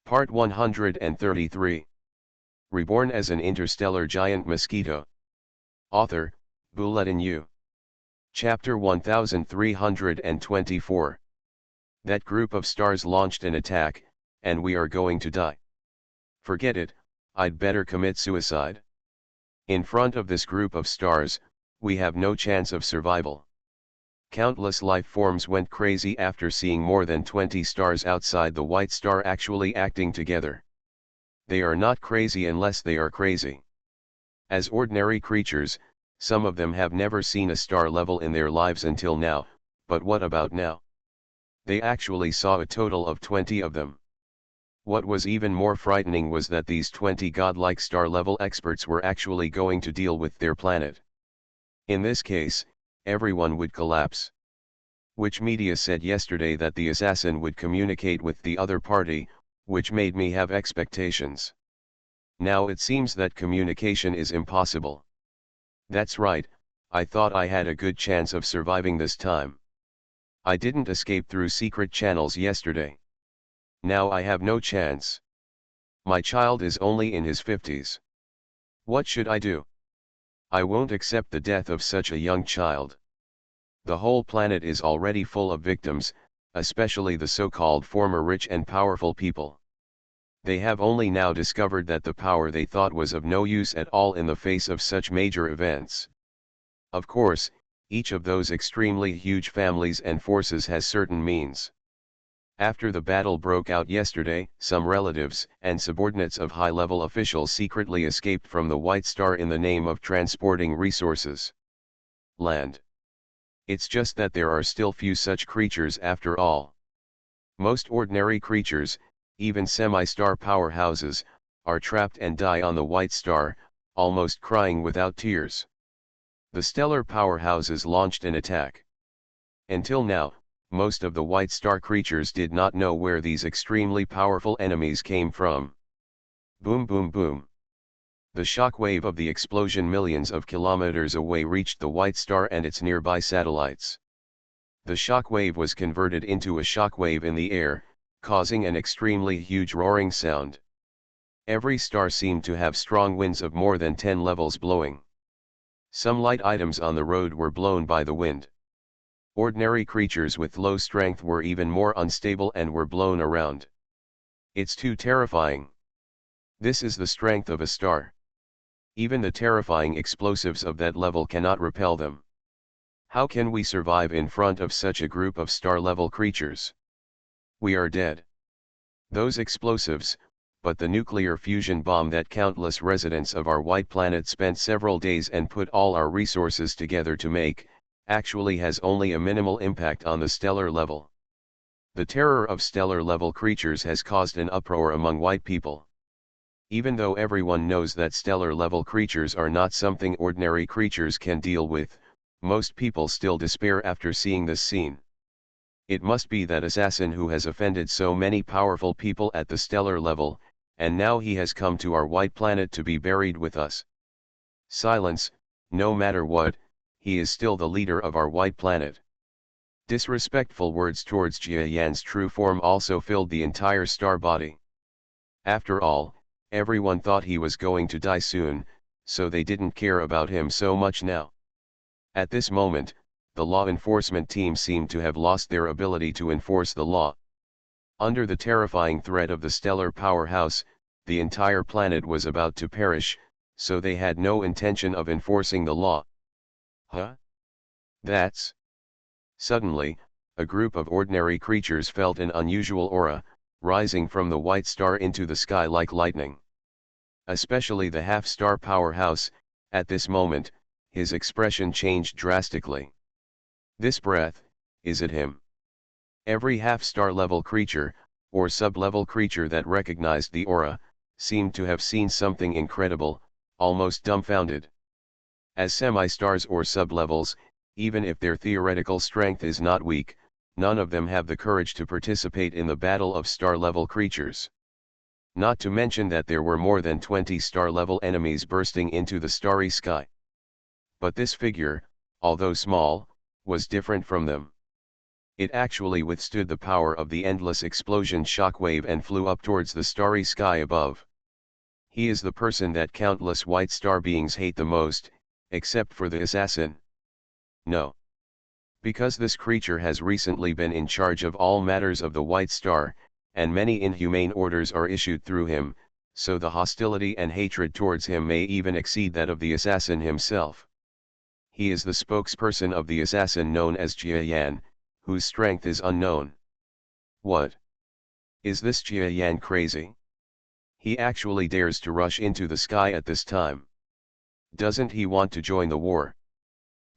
Part 133. Reborn as an interstellar giant mosquito. Author, Bulletin U. Chapter 1324. That group of stars launched an attack, and we are going to die. Forget it, I'd better commit suicide. In front of this group of stars, we have no chance of survival. Countless life forms went crazy after seeing more than 20 stars outside the white star actually acting together. They are not crazy unless they are crazy. As ordinary creatures, some of them have never seen a star level in their lives until now, but what about now? They actually saw a total of 20 of them. What was even more frightening was that these 20 godlike star-level experts were actually going to deal with their planet. In this case, everyone would collapse. Which media said yesterday that the assassin would communicate with the other party, which made me have expectations. Now it seems that communication is impossible. That's right, I thought I had a good chance of surviving this time. I didn't escape through secret channels yesterday. Now I have no chance. My child is only in his 50s. What should I do? I won't accept the death of such a young child. The whole planet is already full of victims, especially the so-called former rich and powerful people. They have only now discovered that the power they thought was of no use at all in the face of such major events. Of course, each of those extremely huge families and forces has certain means. After the battle broke out yesterday, some relatives and subordinates of high-level officials secretly escaped from the White Star in the name of transporting resources. Land. It's just that there are still few such creatures after all. Most ordinary creatures, even semi-star powerhouses, are trapped and die on the White Star, almost crying without tears. The stellar powerhouses launched an attack. Until now, most of the White Star creatures did not know where these extremely powerful enemies came from. Boom boom boom. The shock wave of the explosion millions of kilometers away reached the White Star and its nearby satellites. The shock wave was converted into a shock wave in the air, causing an extremely huge roaring sound. Every star seemed to have strong winds of more than 10 levels blowing. Some light items on the road were blown by the wind. Ordinary creatures with low strength were even more unstable and were blown around. It's too terrifying. This is the strength of a star. Even the terrifying explosives of that level cannot repel them. How can we survive in front of such a group of star-level creatures? We are dead. Those explosives, but the nuclear fusion bomb that countless residents of our white planet spent several days and put all our resources together to make, actually has only a minimal impact on the stellar level. The terror of stellar-level creatures has caused an uproar among white people. Even though everyone knows that stellar-level creatures are not something ordinary creatures can deal with, most people still despair after seeing this scene. It must be that assassin who has offended so many powerful people at the stellar level, and now he has come to our white planet to be buried with us. Silence, no matter what. He is still the leader of our white planet. Disrespectful words towards Jia Yan's true form also filled the entire star body. After all, everyone thought he was going to die soon, so they didn't care about him so much now. At this moment, the law enforcement team seemed to have lost their ability to enforce the law. Under the terrifying threat of the stellar powerhouse, the entire planet was about to perish, so they had no intention of enforcing the law. Huh? That's... Suddenly, a group of ordinary creatures felt an unusual aura, rising from the White Star into the sky like lightning. Especially the half-star powerhouse, at this moment, his expression changed drastically. This breath, is it him? Every half-star level creature, or sub-level creature that recognized the aura, seemed to have seen something incredible, almost dumbfounded. As semi-stars or sub-levels, even if their theoretical strength is not weak, none of them have the courage to participate in the battle of star-level creatures. Not to mention that there were more than 20 star-level enemies bursting into the starry sky. But this figure, although small, was different from them. It actually withstood the power of the endless explosion shockwave and flew up towards the starry sky above. He is the person that countless white star beings hate the most, except for the assassin. No. Because this creature has recently been in charge of all matters of the white star, and many inhumane orders are issued through him, so the hostility and hatred towards him may even exceed that of the assassin himself. He is the spokesperson of the assassin known as Jia Yan, whose strength is unknown. What? Is this Jia Yan crazy? He actually dares to rush into the sky at this time. Doesn't he want to join the war?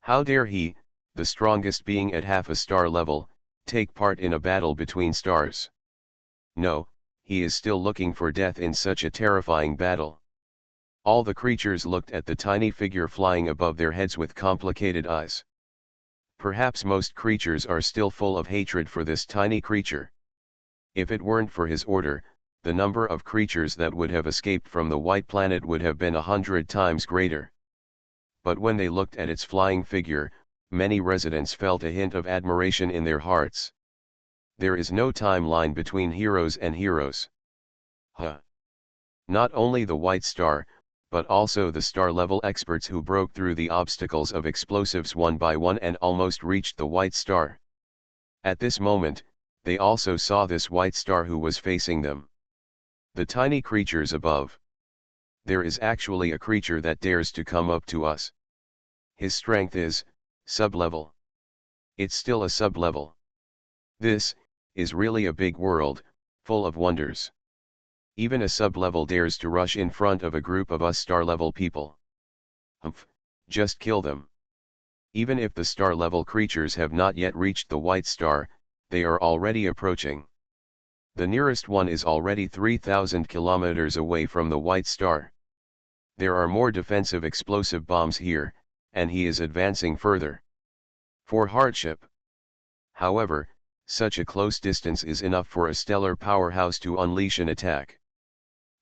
How dare he, the strongest being at half a star level, take part in a battle between stars? No, he is still looking for death in such a terrifying battle. All the creatures looked at the tiny figure flying above their heads with complicated eyes. Perhaps most creatures are still full of hatred for this tiny creature. If it weren't for his order, the number of creatures that would have escaped from the white planet would have been 100 times greater. But when they looked at its flying figure, many residents felt a hint of admiration in their hearts. There is no timeline between heroes and heroes. Not only the white star, but also the star-level experts who broke through the obstacles of explosives one by one and almost reached the white star. At this moment, they also saw this white star who was facing them. The tiny creatures above. There is actually a creature that dares to come up to us. His strength is sub-level. It's still a sub-level. This is really a big world, full of wonders. Even a sub-level dares to rush in front of a group of us star-level people. Just kill them. Even if the star-level creatures have not yet reached the white star, they are already approaching. The nearest one is already 3,000 kilometers away from the white star. There are more defensive explosive bombs here, and he is advancing further. For hardship. However, such a close distance is enough for a stellar powerhouse to unleash an attack.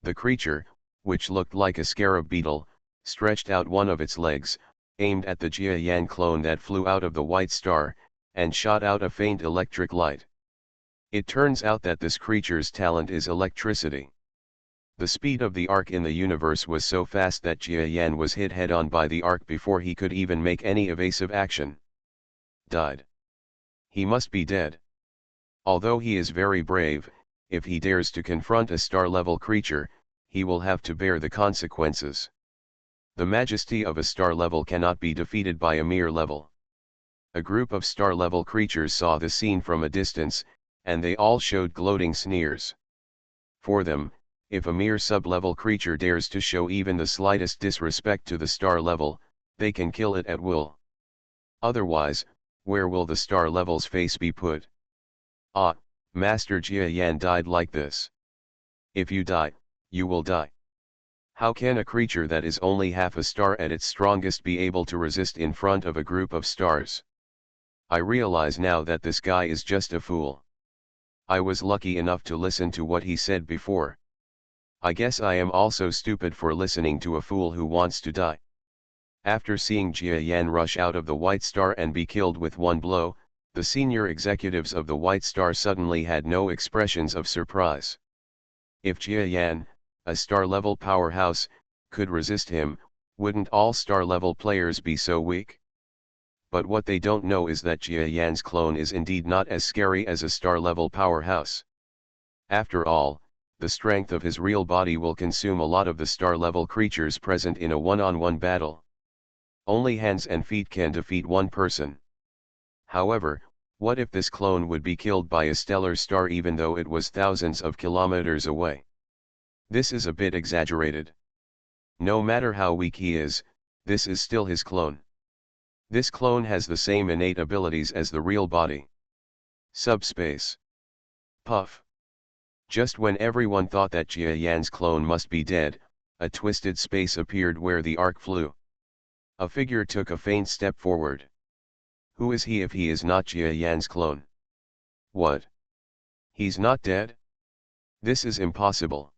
The creature, which looked like a scarab beetle, stretched out one of its legs, aimed at the Jia Yan clone that flew out of the white star, and shot out a faint electric light. It turns out that this creature's talent is electricity. The speed of the arc in the universe was so fast that Jia Yan was hit head-on by the arc before he could even make any evasive action. Died. He must be dead. Although he is very brave, if he dares to confront a star-level creature, he will have to bear the consequences. The majesty of a star level cannot be defeated by a mere level. A group of star-level creatures saw the scene from a distance, and they all showed gloating sneers. For them, if a mere sub-level creature dares to show even the slightest disrespect to the star level, they can kill it at will. Otherwise, where will the star level's face be put? Ah, Master Jia Yan died like this. If you die, you will die. How can a creature that is only half a star at its strongest be able to resist in front of a group of stars? I realize now that this guy is just a fool. I was lucky enough to listen to what he said before. I guess I am also stupid for listening to a fool who wants to die. After seeing Jia Yan rush out of the white star and be killed with one blow, the senior executives of the white star suddenly had no expressions of surprise. If Jia Yan, a star-level powerhouse, could resist him, wouldn't all star-level players be so weak? But what they don't know is that Jia Yan's clone is indeed not as scary as a star-level powerhouse. After all, the strength of his real body will consume a lot of the star-level creatures present in a one-on-one battle. Only hands and feet can defeat one person. However, what if this clone would be killed by a stellar star even though it was thousands of kilometers away? This is a bit exaggerated. No matter how weak he is, this is still his clone. This clone has the same innate abilities as the real body. Subspace. Puff. Just when everyone thought that Jia Yan's clone must be dead, a twisted space appeared where the arc flew. A figure took a faint step forward. Who is he if he is not Jia Yan's clone? What? He's not dead? This is impossible.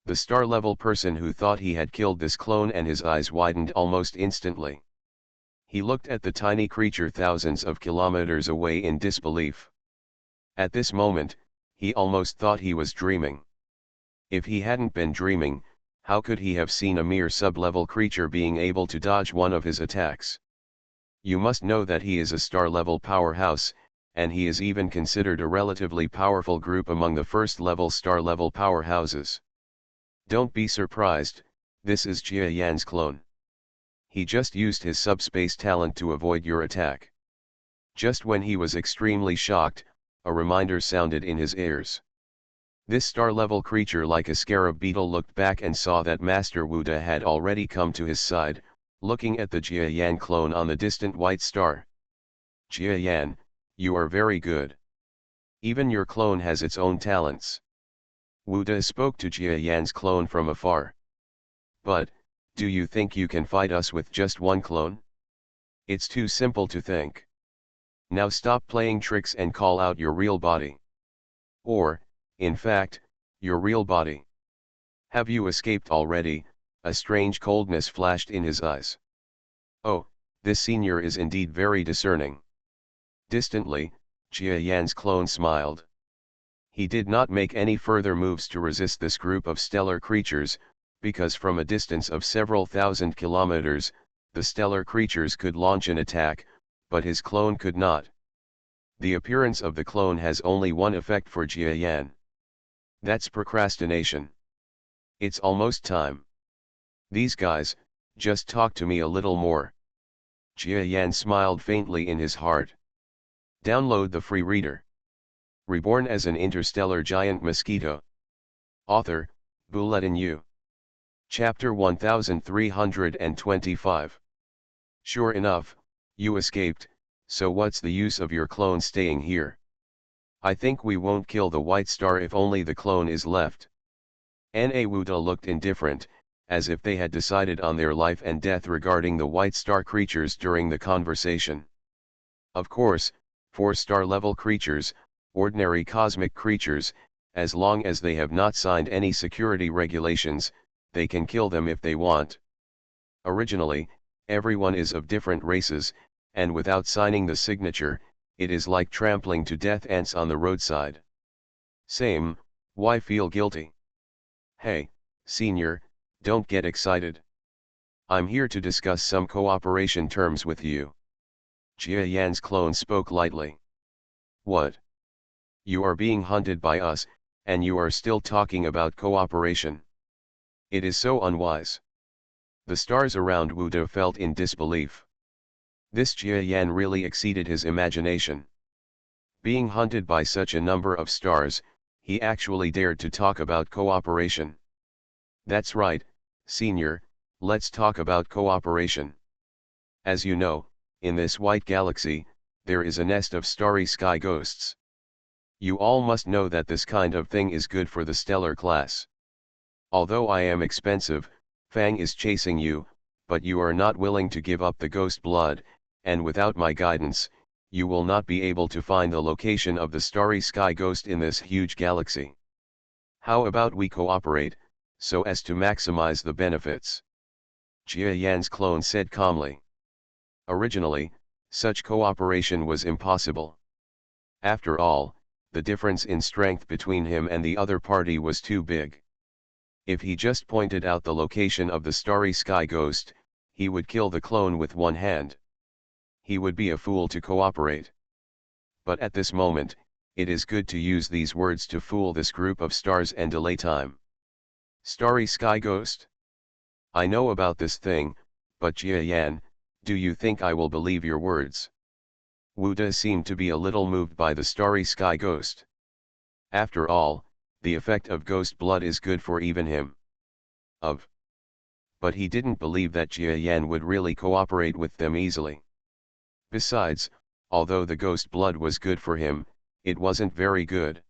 The star-level person who thought he had killed this clone and his eyes widened almost instantly. He looked at the tiny creature thousands of kilometers away in disbelief. At this moment, he almost thought he was dreaming. If he hadn't been dreaming, how could he have seen a mere sub-level creature being able to dodge one of his attacks? You must know that he is a star-level powerhouse, and he is even considered a relatively powerful group among the first-level star-level powerhouses. Don't be surprised, this is Jia Yan's clone. He just used his subspace talent to avoid your attack. Just when he was extremely shocked, a reminder sounded in his ears. This star-level creature like a scarab beetle looked back and saw that Master Wu De had already come to his side, looking at the Jia Yan clone on the distant white star. Jia Yan, you are very good. Even your clone has its own talents. Wu De spoke to Jia Yan's clone from afar. But, do you think you can fight us with just one clone? It's too simple to think. Now stop playing tricks and call out your real body. Or, in fact, your real body. Have you escaped already? A strange coldness flashed in his eyes. Oh, this senior is indeed very discerning. Distantly, Jia Yan's clone smiled. He did not make any further moves to resist this group of stellar creatures, because from a distance of several thousand kilometers, the stellar creatures could launch an attack, but his clone could not. The appearance of the clone has only one effect for Jia Yan. That's procrastination. It's almost time. These guys, just talk to me a little more. Jia Yan smiled faintly in his heart. Download the free reader. Reborn as an interstellar giant mosquito. Author, Bulletin Yu. Chapter 1325. Sure enough, you escaped, so what's the use of your clone staying here? I think we won't kill the white star if only the clone is left. Na Wu De looked indifferent, as if they had decided on their life and death regarding the white star creatures during the conversation. Of course, for star-level creatures, ordinary cosmic creatures, as long as they have not signed any security regulations, they can kill them if they want. Originally, everyone is of different races, and without signing the signature, it is like trampling to death ants on the roadside. Same, why feel guilty? Hey, senior, don't get excited. I'm here to discuss some cooperation terms with you. Jia Yan's clone spoke lightly. What? You are being hunted by us, and you are still talking about cooperation. It is so unwise. The stars around Wu De felt in disbelief. This Jia Yan really exceeded his imagination. Being hunted by such a number of stars, he actually dared to talk about cooperation. That's right, senior, let's talk about cooperation. As you know, in this white galaxy, there is a nest of starry sky ghosts. You all must know that this kind of thing is good for the stellar class. Although I am expensive, Fang is chasing you, but you are not willing to give up the ghost blood, and without my guidance, you will not be able to find the location of the starry sky ghost in this huge galaxy. How about we cooperate, so as to maximize the benefits? Jia Yan's clone said calmly. Originally, such cooperation was impossible. After all, the difference in strength between him and the other party was too big. If he just pointed out the location of the starry sky ghost, he would kill the clone with one hand. He would be a fool to cooperate. But at this moment, it is good to use these words to fool this group of stars and delay time. Starry sky ghost? I know about this thing, but Jia Yan, do you think I will believe your words? Wu De seemed to be a little moved by the starry sky ghost. After all, the effect of ghost blood is good for even him. But he didn't believe that Jia Yan would really cooperate with them easily. Besides, although the ghost blood was good for him, it wasn't very good.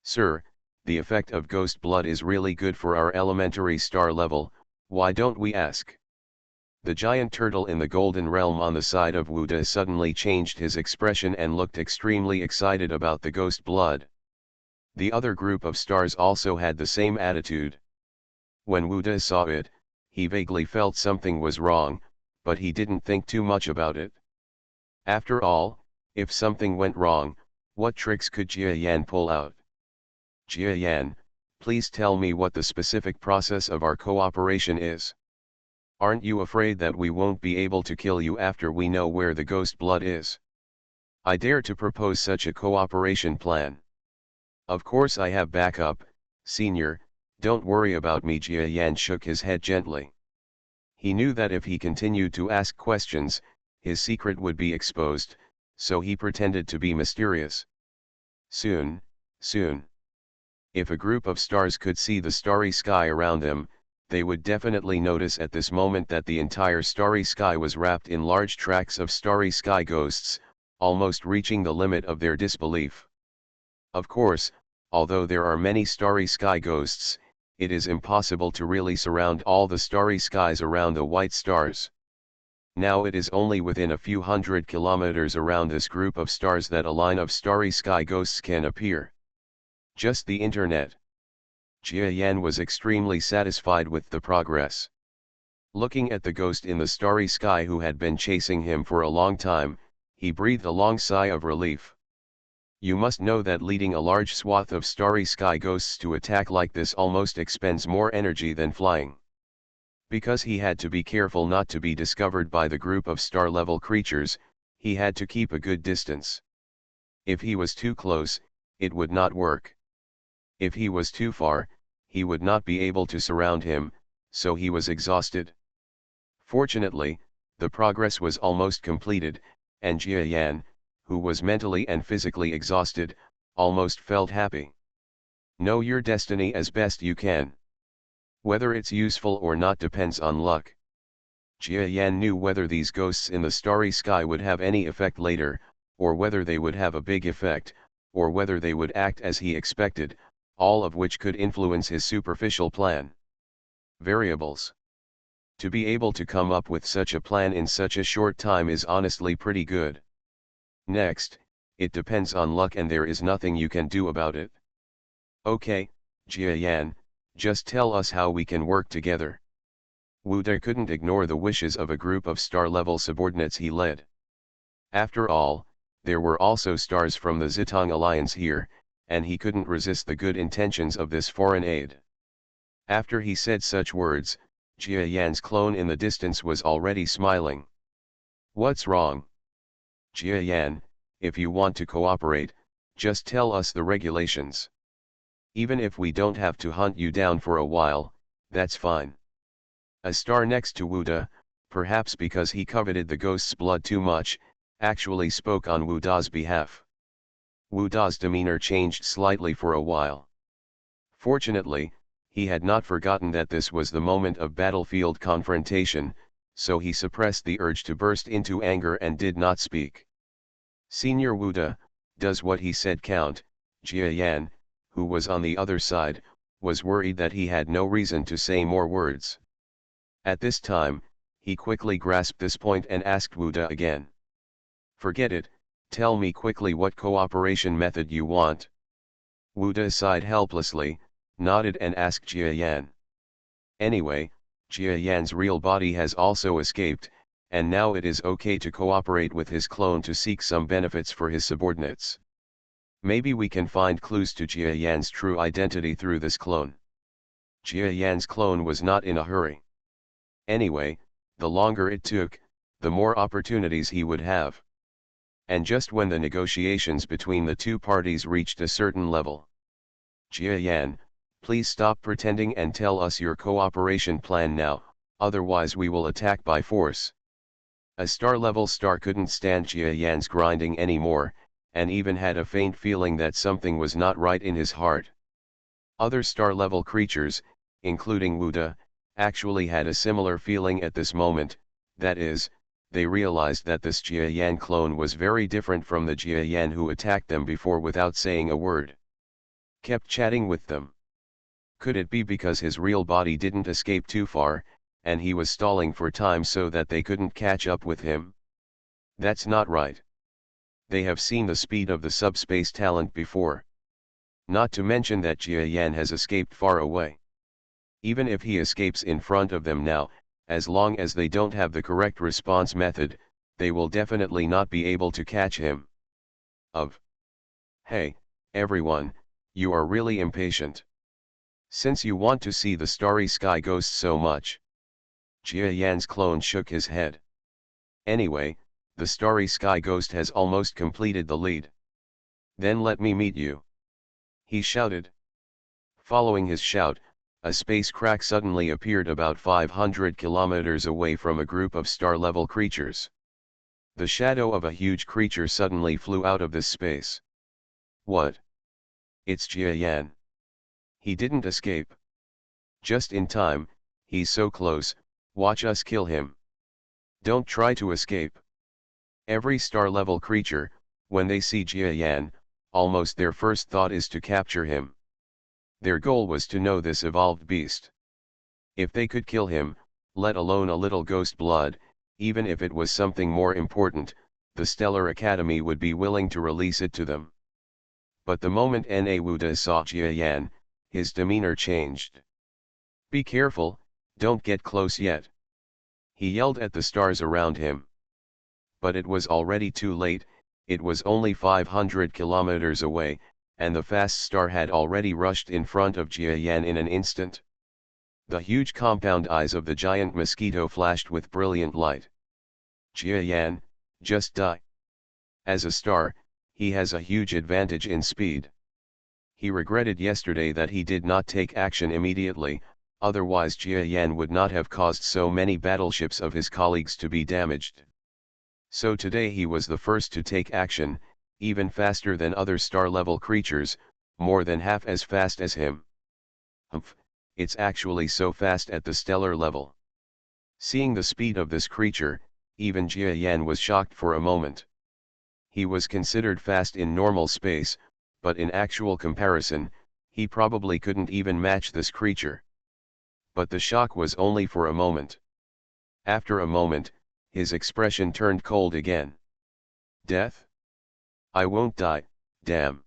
Sir, the effect of ghost blood is really good for our elementary star level, why don't we ask? The giant turtle in the golden realm on the side of Wu De suddenly changed his expression and looked extremely excited about the ghost blood. The other group of stars also had the same attitude. When Wu De saw it, he vaguely felt something was wrong, but he didn't think too much about it. After all, if something went wrong, what tricks could Jia Yan pull out? Jia Yan, please tell me what the specific process of our cooperation is. Aren't you afraid that we won't be able to kill you after we know where the ghost blood is? I dare to propose such a cooperation plan. Of course I have backup, senior, don't worry about me. Jia Yan shook his head gently. He knew that if he continued to ask questions, his secret would be exposed, so he pretended to be mysterious. Soon, soon. If a group of stars could see the starry sky around them, they would definitely notice at this moment that the entire starry sky was wrapped in large tracts of starry sky ghosts, almost reaching the limit of their disbelief. Of course, although there are many starry sky ghosts, it is impossible to really surround all the starry skies around the white stars. Now it is only within a few hundred kilometers around this group of stars that a line of starry sky ghosts can appear. Just the internet. Jia Yan was extremely satisfied with the progress. Looking at the ghost in the starry sky who had been chasing him for a long time, he breathed a long sigh of relief. You must know that leading a large swath of starry sky ghosts to attack like this almost expends more energy than flying. Because he had to be careful not to be discovered by the group of star-level creatures, he had to keep a good distance. If he was too close, it would not work. If he was too far, he would not be able to surround him, so he was exhausted. Fortunately, the progress was almost completed, and Jia Yan, who was mentally and physically exhausted, almost felt happy. Know your destiny as best you can. Whether it's useful or not depends on luck. Jia Yan knew whether these ghosts in the starry sky would have any effect later, or whether they would have a big effect, or whether they would act as he expected, all of which could influence his superficial plan. Variables. To be able to come up with such a plan in such a short time is honestly pretty good. Next, it depends on luck and there is nothing you can do about it. Okay, Jia Yan, just tell us how we can work together. Wu De couldn't ignore the wishes of a group of star-level subordinates he led. After all, there were also stars from the Zitong Alliance here, and he couldn't resist the good intentions of this foreign aid. After he said such words, Jia Yan's clone in the distance was already smiling. What's wrong? Jia Yan, if you want to cooperate, just tell us the regulations. Even if we don't have to hunt you down for a while, that's fine. A star next to Wu De, perhaps because he coveted the ghost's blood too much, actually spoke on Wu Da's behalf. Wu Da's demeanor changed slightly for a while. Fortunately, he had not forgotten that this was the moment of battlefield confrontation, so he suppressed the urge to burst into anger and did not speak. Senior Wu De, does what he said count? Jia Yan, who was on the other side, was worried that he had no reason to say more words. At this time, he quickly grasped this point and asked Wu De again. Forget it, tell me quickly what cooperation method you want. Wu De sighed helplessly, nodded and asked Jia Yan. Anyway, Jia Yan's real body has also escaped, and now it is okay to cooperate with his clone to seek some benefits for his subordinates. Maybe we can find clues to Jia Yan's true identity through this clone. Jia Yan's clone was not in a hurry. Anyway, the longer it took, the more opportunities he would have. And just when the negotiations between the two parties reached a certain level. Jia Yan, please stop pretending and tell us your cooperation plan now, otherwise we will attack by force. A star-level star couldn't stand Jia Yan's grinding anymore, and even had a faint feeling that something was not right in his heart. Other star-level creatures, including Wu De, actually had a similar feeling at this moment, that is, they realized that this Jia Yan clone was very different from the Jia Yan who attacked them before without saying a word. Kept chatting with them. Could it be because his real body didn't escape too far, and he was stalling for time so that they couldn't catch up with him? That's not right. They have seen the speed of the subspace talent before. Not to mention that Jia Yan has escaped far away. Even if he escapes in front of them now, As long as they don't have the correct response method, they will definitely not be able to catch him. Hey, everyone, you are really impatient. Since you want to see the starry sky ghost so much. Jia Yan's clone shook his head. Anyway, the starry sky ghost has almost completed the lead. Then let me meet you. He shouted. Following his shout, a space crack suddenly appeared about 500 kilometers away from a group of star-level creatures. The shadow of a huge creature suddenly flew out of this space. What? It's Jia Yan. He didn't escape. Just in time, he's so close, watch us kill him. Don't try to escape. Every star-level creature, when they see Jia Yan, almost their first thought is to capture him. Their goal was to know this evolved beast. If they could kill him, let alone a little ghost blood, even if it was something more important, the Stellar Academy would be willing to release it to them. But the moment Na Wuda saw Jia Yan, his demeanor changed. Be careful, don't get close yet. He yelled at the stars around him. But it was already too late, it was only 500 kilometers away, and the fast star had already rushed in front of Jia Yan in an instant. The huge compound eyes of the giant mosquito flashed with brilliant light. Jia Yan, just die. As a star, he has a huge advantage in speed. He regretted yesterday that he did not take action immediately, otherwise Jia Yan would not have caused so many battleships of his colleagues to be damaged. So today he was the first to take action, even faster than other star-level creatures, more than half as fast as him. Humph, it's actually so fast at the stellar level. Seeing the speed of this creature, even Jia Yan was shocked for a moment. He was considered fast in normal space, but in actual comparison, he probably couldn't even match this creature. But the shock was only for a moment. After a moment, his expression turned cold again. Death? I won't die, damn.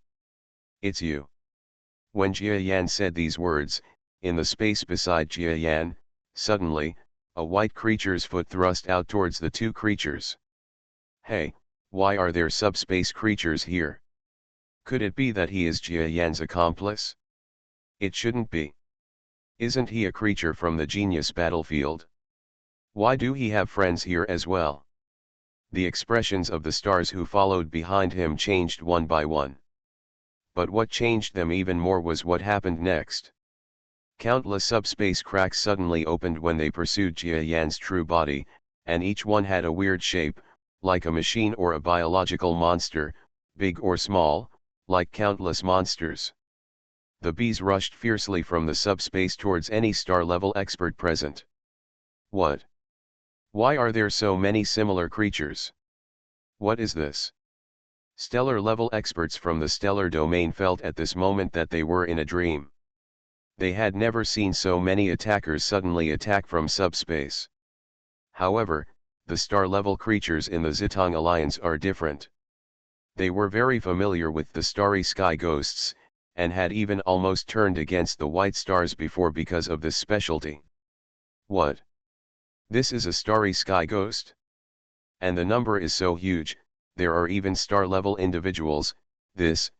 It's you. When Jia Yan said these words, in the space beside Jia Yan, suddenly, a white creature's foot thrust out towards the two creatures. Hey, why are there subspace creatures here? Could it be that he is Jia Yan's accomplice? It shouldn't be. Isn't he a creature from the genius battlefield? Why do he have friends here as well? The expressions of the stars who followed behind him changed one by one. But what changed them even more was what happened next. Countless subspace cracks suddenly opened when they pursued Jia Yan's true body, and each one had a weird shape, like a machine or a biological monster, big or small, like countless monsters. The bees rushed fiercely from the subspace towards any star-level expert present. What? Why are there so many similar creatures? What is this? Stellar-level experts from the stellar domain felt at this moment that they were in a dream. They had never seen so many attackers suddenly attack from subspace. However, the star-level creatures in the Zitong Alliance are different. They were very familiar with the starry sky ghosts, and had even almost turned against the white stars before because of this specialty. What? This is a starry sky ghost? And the number is so huge, there are even star-level individuals, this.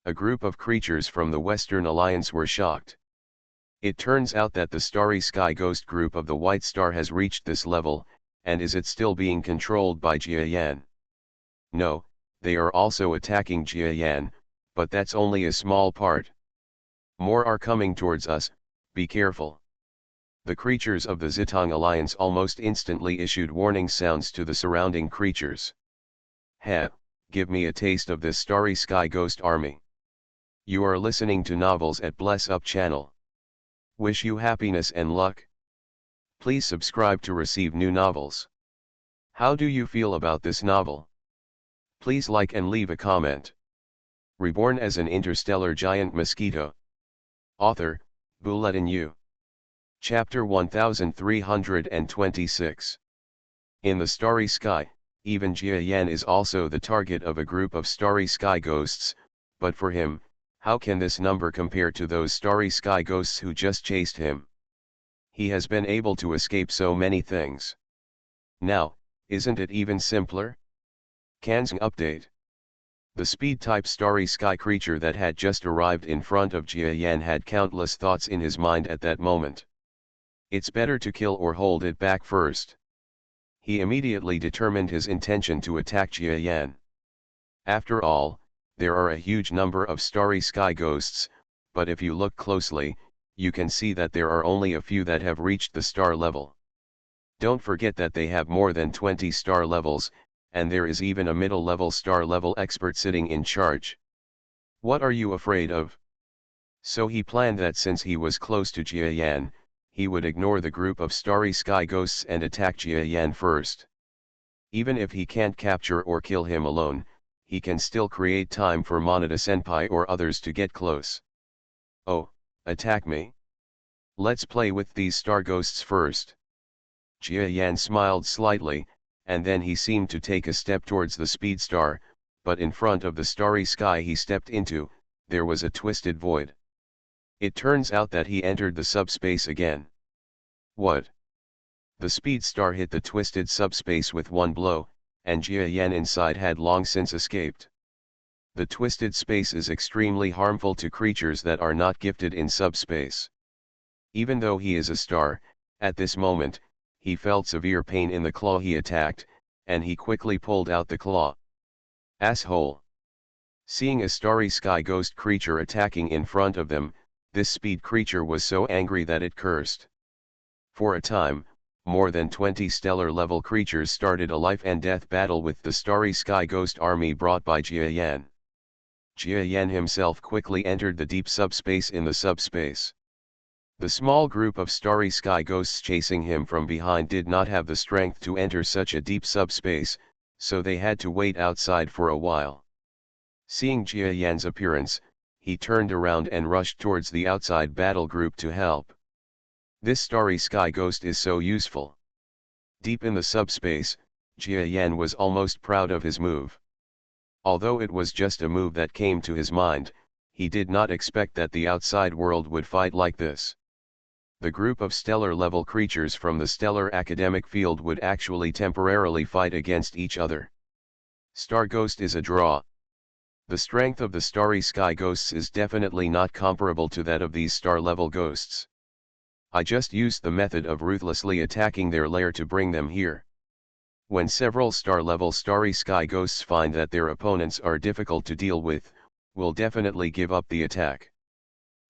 A group of creatures from the Western Alliance were shocked. It turns out that the starry sky ghost group of the White Star has reached this level, and is it still being controlled by Jia Yan? No, they are also attacking Jia Yan, but that's only a small part. More are coming towards us, be careful. The creatures of the Zitong Alliance almost instantly issued warning sounds to the surrounding creatures. Ha, give me a taste of this starry sky ghost army. You are listening to Novels at Bless Up channel. Wish you happiness and luck. Please subscribe to receive new novels. How do you feel about this novel? Please like and leave a comment. Reborn as an interstellar giant mosquito. Author, Bulletin U. Chapter 1326. In the starry sky, even Jia Yan is also the target of a group of starry sky ghosts, but for him, how can this number compare to those starry sky ghosts who just chased him? He has been able to escape so many things. Now, isn't it even simpler? Kanzng update. The speed-type starry sky creature that had just arrived in front of Jia Yan had countless thoughts in his mind at that moment. It's better to kill or hold it back first. He immediately determined his intention to attack Jia Yan. After all, there are a huge number of starry sky ghosts, but if you look closely, you can see that there are only a few that have reached the star level. Don't forget that they have more than 20 star levels, and there is even a middle-level star-level expert sitting in charge. What are you afraid of? So he planned that since he was close to Jia Yan, he would ignore the group of starry sky ghosts and attack Jia Yan first. Even if he can't capture or kill him alone, he can still create time for Moneta-senpai or others to get close. Oh, attack me? Let's play with these star ghosts first. Jia Yan smiled slightly, and then he seemed to take a step towards the speed star, but in front of the starry sky he stepped into, there was a twisted void. It turns out that he entered the subspace again. What? The speed star hit the twisted subspace with one blow, and Jia Yan inside had long since escaped. The twisted space is extremely harmful to creatures that are not gifted in subspace. Even though he is a star, at this moment, he felt severe pain in the claw he attacked, and he quickly pulled out the claw. Asshole! Seeing a starry sky ghost creature attacking in front of them, this speed creature was so angry that it cursed. For a time, more than 20 stellar-level creatures started a life-and-death battle with the starry sky ghost army brought by Jia Yan. Jia Yan himself quickly entered the deep subspace in the subspace. The small group of starry sky ghosts chasing him from behind did not have the strength to enter such a deep subspace, so they had to wait outside for a while. Seeing Jia Yan's appearance, he turned around and rushed towards the outside battle group to help. This starry sky ghost is so useful. Deep in the subspace, Jia Yan was almost proud of his move. Although it was just a move that came to his mind, he did not expect that the outside world would fight like this. The group of stellar-level creatures from the stellar academic field would actually temporarily fight against each other. Star Ghost is a draw. The strength of the starry sky ghosts is definitely not comparable to that of these star-level ghosts. I just used the method of ruthlessly attacking their lair to bring them here. When several star-level starry sky ghosts find that their opponents are difficult to deal with, will definitely give up the attack.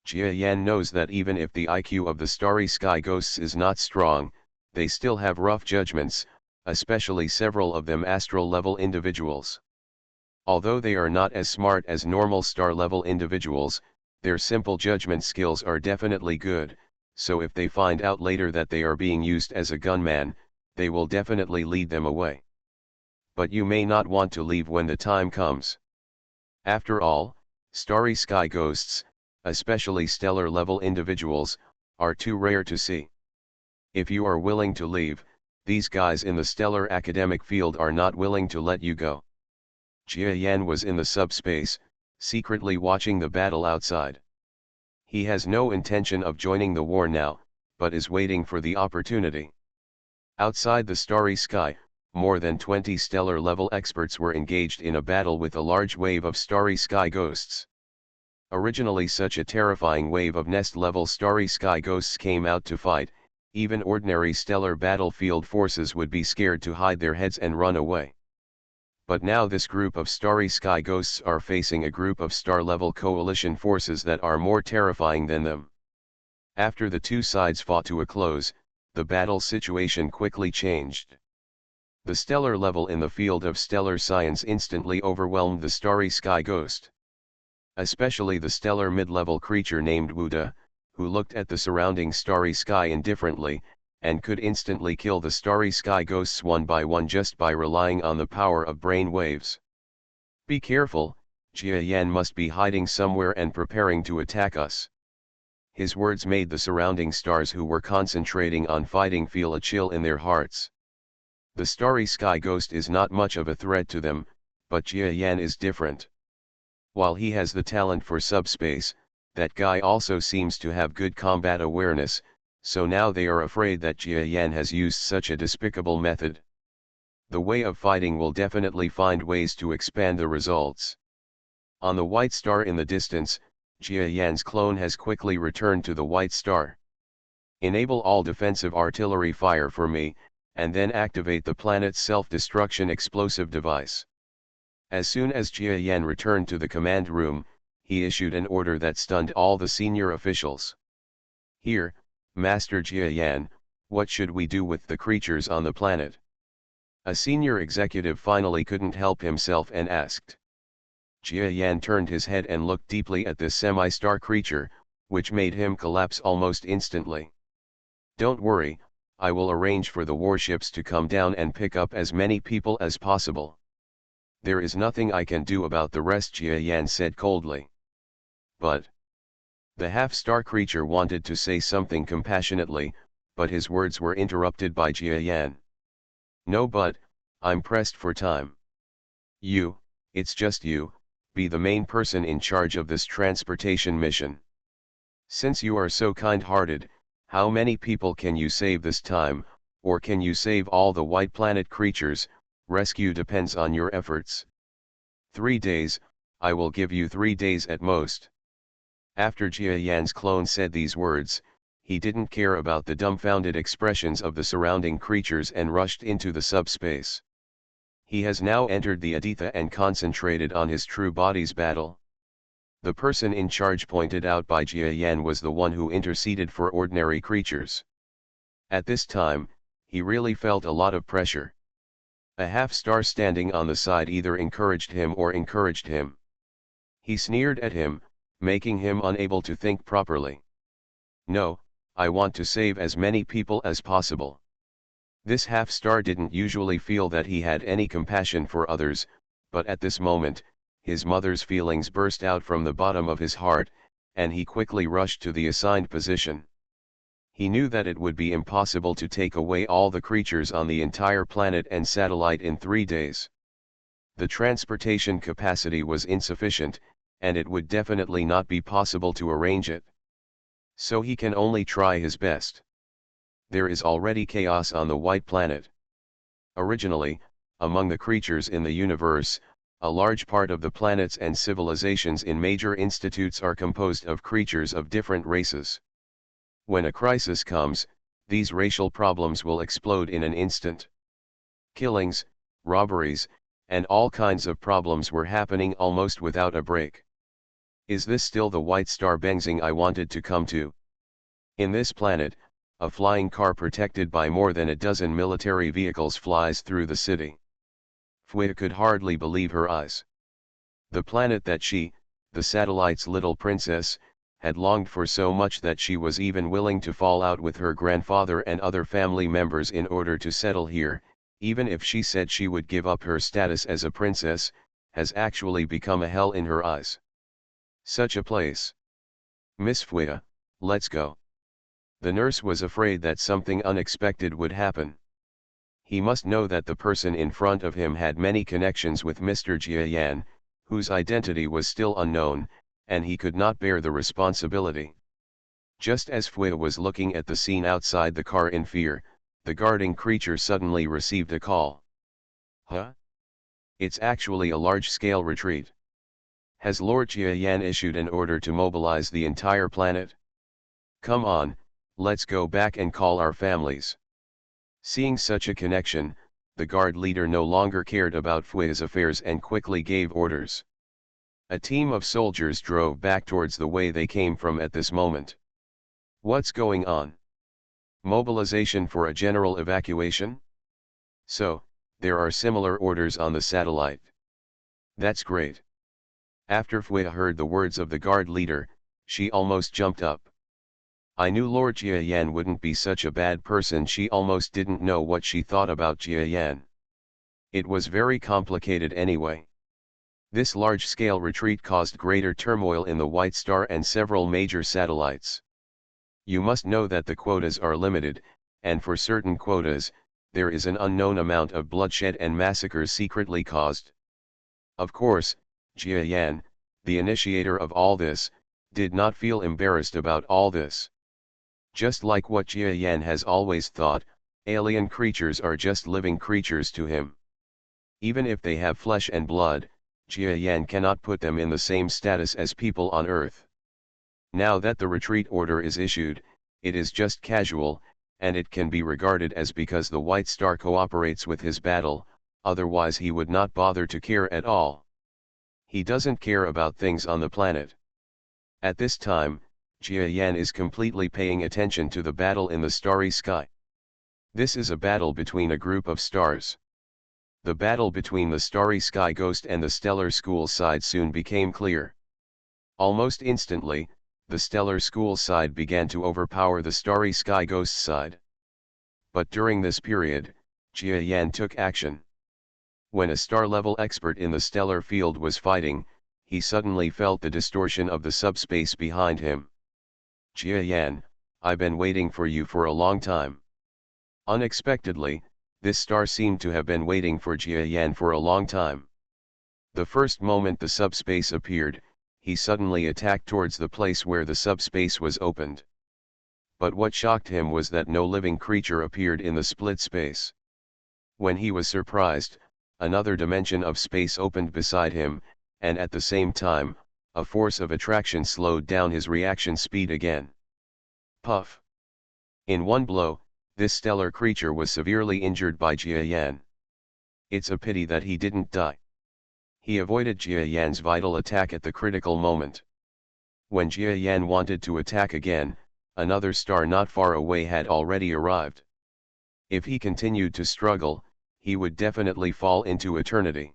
Jia Yan knows that even if the IQ of the starry sky ghosts is not strong, they still have rough judgments, especially several of them astral-level individuals. Although they are not as smart as normal star-level individuals, their simple judgment skills are definitely good, so if they find out later that they are being used as a gunman, they will definitely lead them away. But you may not want to leave when the time comes. After all, starry sky ghosts, especially stellar-level individuals, are too rare to see. If you are willing to leave, these guys in the stellar academic field are not willing to let you go. Jia Yan was in the subspace, secretly watching the battle outside. He has no intention of joining the war now, but is waiting for the opportunity. Outside the starry sky, more than 20 stellar-level experts were engaged in a battle with a large wave of starry sky ghosts. Originally such a terrifying wave of nest-level starry sky ghosts came out to fight, even ordinary stellar battlefield forces would be scared to hide their heads and run away. But now this group of starry sky ghosts are facing a group of star-level coalition forces that are more terrifying than them. After the two sides fought to a close, the battle situation quickly changed. The stellar level in the field of stellar science instantly overwhelmed the starry sky ghost. Especially the stellar mid-level creature named Wuda, who looked at the surrounding starry sky indifferently, and could instantly kill the starry sky ghosts one by one just by relying on the power of brain waves. Be careful, Jia Yan must be hiding somewhere and preparing to attack us. His words made the surrounding stars who were concentrating on fighting feel a chill in their hearts. The starry sky ghost is not much of a threat to them, but Jia Yan is different. While he has the talent for subspace, that guy also seems to have good combat awareness, So now they are afraid that Jia Yan has used such a despicable method. The way of fighting will definitely find ways to expand the results. On the white star in the distance, Jia Yan's clone has quickly returned to the white star. Enable all defensive artillery fire for me, and then activate the planet's self-destruction explosive device. As soon as Jia Yan returned to the command room, he issued an order that stunned all the senior officials. Here, Master Jia Yan, what should we do with the creatures on the planet? A senior executive finally couldn't help himself and asked. Jia Yan turned his head and looked deeply at this semi-star creature, which made him collapse almost instantly. Don't worry, I will arrange for the warships to come down and pick up as many people as possible. There is nothing I can do about the rest, Jia Yan said coldly. But the half-star creature wanted to say something compassionately, but his words were interrupted by Jia Yan. No, but I'm pressed for time. It's just you, be the main person in charge of this transportation mission. Since you are so kind-hearted, how many people can you save this time, or can you save all the white planet creatures? Rescue depends on your efforts. 3 days, I will give you 3 days at most. After Jia Yan's clone said these words, he didn't care about the dumbfounded expressions of the surrounding creatures and rushed into the subspace. He has now entered the Aditha and concentrated on his true body's battle. The person in charge pointed out by Jia Yan was the one who interceded for ordinary creatures. At this time, he really felt a lot of pressure. A half-star standing on the side either encouraged him or encouraged him. He sneered at him, making him unable to think properly. No, I want to save as many people as possible. This half-star didn't usually feel that he had any compassion for others, but at this moment, his mother's feelings burst out from the bottom of his heart, and he quickly rushed to the assigned position. He knew that it would be impossible to take away all the creatures on the entire planet and satellite in 3 days. The transportation capacity was insufficient, and it would definitely not be possible to arrange it. So he can only try his best. There is already chaos on the white planet. Originally, among the creatures in the universe, a large part of the planets and civilizations in major institutes are composed of creatures of different races. When a crisis comes, these racial problems will explode in an instant. Killings, robberies, and all kinds of problems were happening almost without a break. Is this still the white star Bengzing I wanted to come to? In this planet, a flying car protected by more than a dozen military vehicles flies through the city. Fui could hardly believe her eyes. The planet that she, the satellite's little princess, had longed for so much that she was even willing to fall out with her grandfather and other family members in order to settle here, even if she said she would give up her status as a princess, has actually become a hell in her eyes. Such a place. Miss Fuya, let's go. The nurse was afraid that something unexpected would happen. He must know that the person in front of him had many connections with Mr. Jia Yan, whose identity was still unknown, and he could not bear the responsibility. Just as Fuya was looking at the scene outside the car in fear, the guarding creature suddenly received a call. Huh? It's actually a large-scale retreat. Has Lord Jia Yan issued an order to mobilize the entire planet? Come on, let's go back and call our families. Seeing such a connection, the guard leader no longer cared about Fuya's affairs and quickly gave orders. A team of soldiers drove back towards the way they came from at this moment. What's going on? Mobilization for a general evacuation? So, there are similar orders on the satellite. That's great. After Fuya heard the words of the guard leader, she almost jumped up. I knew Lord Jia Yan wouldn't be such a bad person. She almost didn't know what she thought about Jia Yan. It was very complicated anyway. This large-scale retreat caused greater turmoil in the White Star and several major satellites. You must know that the quotas are limited, and for certain quotas, there is an unknown amount of bloodshed and massacres secretly caused. Of course, Jia Yan, the initiator of all this, did not feel embarrassed about all this. Just like what Jia Yan has always thought, alien creatures are just living creatures to him. Even if they have flesh and blood, Jia Yan cannot put them in the same status as people on Earth. Now that the retreat order is issued, it is just casual, and it can be regarded as because the White Star cooperates with his battle, otherwise he would not bother to care at all. He doesn't care about things on the planet. At this time, Jia Yan is completely paying attention to the battle in the starry sky. This is a battle between a group of stars. The battle between the starry sky ghost and the stellar school side soon became clear. Almost instantly, the stellar school side began to overpower the starry sky ghost side. But during this period, Jia Yan took action. When a star-level expert in the stellar field was fighting, he suddenly felt the distortion of the subspace behind him. Jia Yan, I've been waiting for you for a long time. Unexpectedly, this star seemed to have been waiting for Jia Yan for a long time. The first moment the subspace appeared, he suddenly attacked towards the place where the subspace was opened. But what shocked him was that no living creature appeared in the split space. When he was surprised, another dimension of space opened beside him, and at the same time, a force of attraction slowed down his reaction speed again. Puff! In one blow, this stellar creature was severely injured by Jia Yan. It's a pity that he didn't die. He avoided Jia Yan's vital attack at the critical moment. When Jia Yan wanted to attack again, another star not far away had already arrived. If he continued to struggle, he would definitely fall into eternity.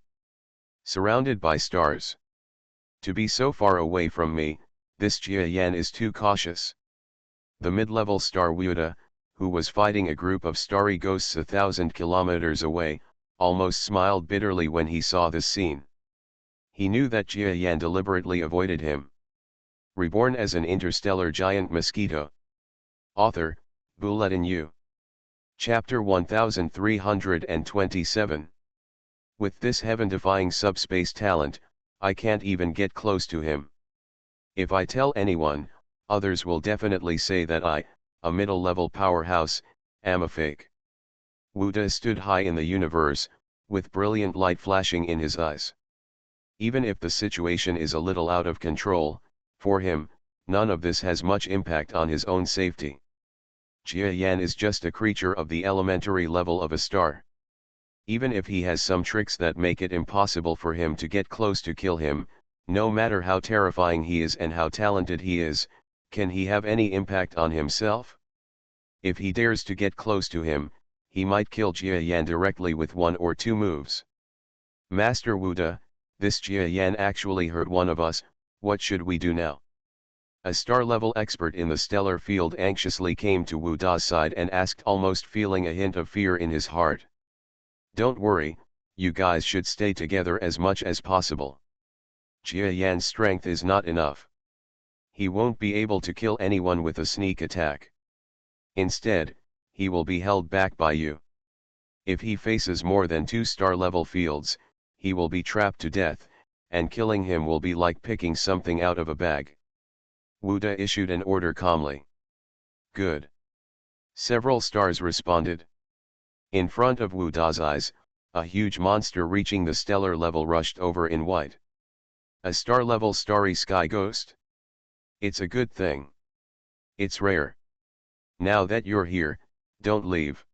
Surrounded by stars. To be so far away from me, this Jia Yan is too cautious. The mid-level star Wuda, who was fighting a group of starry ghosts 1,000 kilometers away, almost smiled bitterly when he saw this scene. He knew that Jia Yan deliberately avoided him. Reborn as an interstellar giant mosquito. Author, Bulletin U. Chapter 1327. With this heaven-defying subspace talent, I can't even get close to him. If I tell anyone, others will definitely say that I, a middle-level powerhouse, am a fake. Wuda stood high in the universe, with brilliant light flashing in his eyes. Even if the situation is a little out of control, for him, none of this has much impact on his own safety. Jia Yan is just a creature of the elementary level of a star. Even if he has some tricks that make it impossible for him to get close to kill him, no matter how terrifying he is and how talented he is, can he have any impact on himself? If he dares to get close to him, he might kill Jia Yan directly with 1 or 2 moves. Master Wuda, this Jia Yan actually hurt one of us, what should we do now? A star-level expert in the stellar field anxiously came to Wuda's side and asked, almost feeling a hint of fear in his heart. Don't worry, you guys should stay together as much as possible. Jia Yan's strength is not enough. He won't be able to kill anyone with a sneak attack. Instead, he will be held back by you. If he faces more than 2 star-level fields, he will be trapped to death, and killing him will be like picking something out of a bag. Wuda issued an order calmly. Good. Several stars responded. In front of Wuda's eyes, a huge monster reaching the stellar level rushed over in white. A star-level starry sky ghost? It's a good thing. It's rare. Now that you're here, don't leave.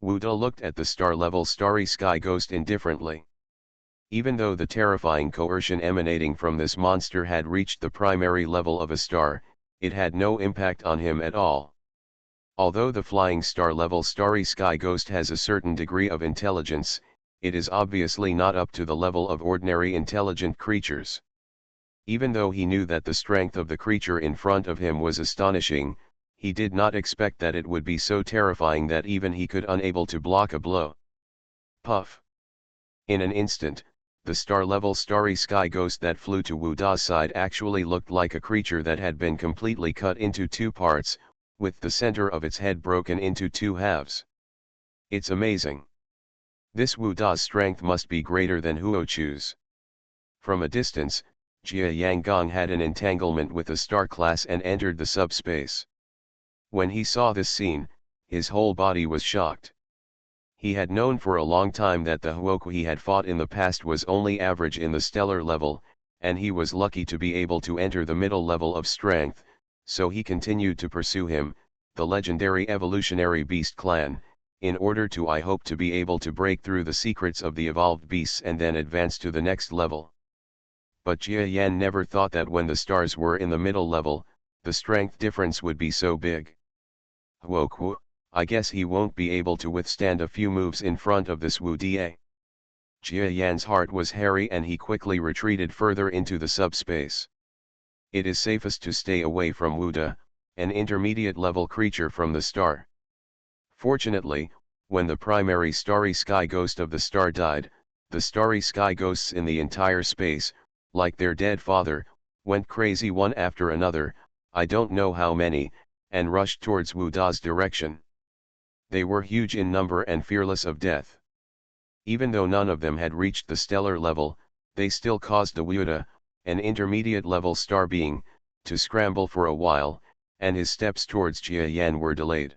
Wuda looked at the star-level starry sky ghost indifferently. Even though the terrifying coercion emanating from this monster had reached the primary level of a star, it had no impact on him at all. Although the flying star-level starry sky ghost has a certain degree of intelligence, it is obviously not up to the level of ordinary intelligent creatures. Even though he knew that the strength of the creature in front of him was astonishing, he did not expect that it would be so terrifying that even he could unable to block a blow. Puff! In an instant, the star-level starry sky ghost that flew to Wuda's side actually looked like a creature that had been completely cut into 2 parts, with the center of its head broken into 2 halves. It's amazing. This Wuda's strength must be greater than Huochu's. From a distance, Jia Yanggong had an entanglement with a star class and entered the subspace. When he saw this scene, his whole body was shocked. He had known for a long time that the Huoku he had fought in the past was only average in the stellar level, and he was lucky to be able to enter the middle level of strength, so he continued to pursue him, the legendary evolutionary beast clan, in order to I hope to be able to break through the secrets of the evolved beasts and then advance to the next level. But Jia Yan never thought that when the stars were in the middle level, the strength difference would be so big. Huoku, I guess he won't be able to withstand a few moves in front of this Wu Da. Jia Yan's heart was hairy and he quickly retreated further into the subspace. It is safest to stay away from Wu Da, an intermediate level creature from the star. Fortunately, when the primary starry sky ghost of the star died, the starry sky ghosts in the entire space, like their dead father, went crazy one after another, I don't know how many, and rushed towards Wu Da's direction. They were huge in number and fearless of death. Even though none of them had reached the stellar level, they still caused the Wu Da, an intermediate level star being, to scramble for a while, and his steps towards Jia Yan were delayed.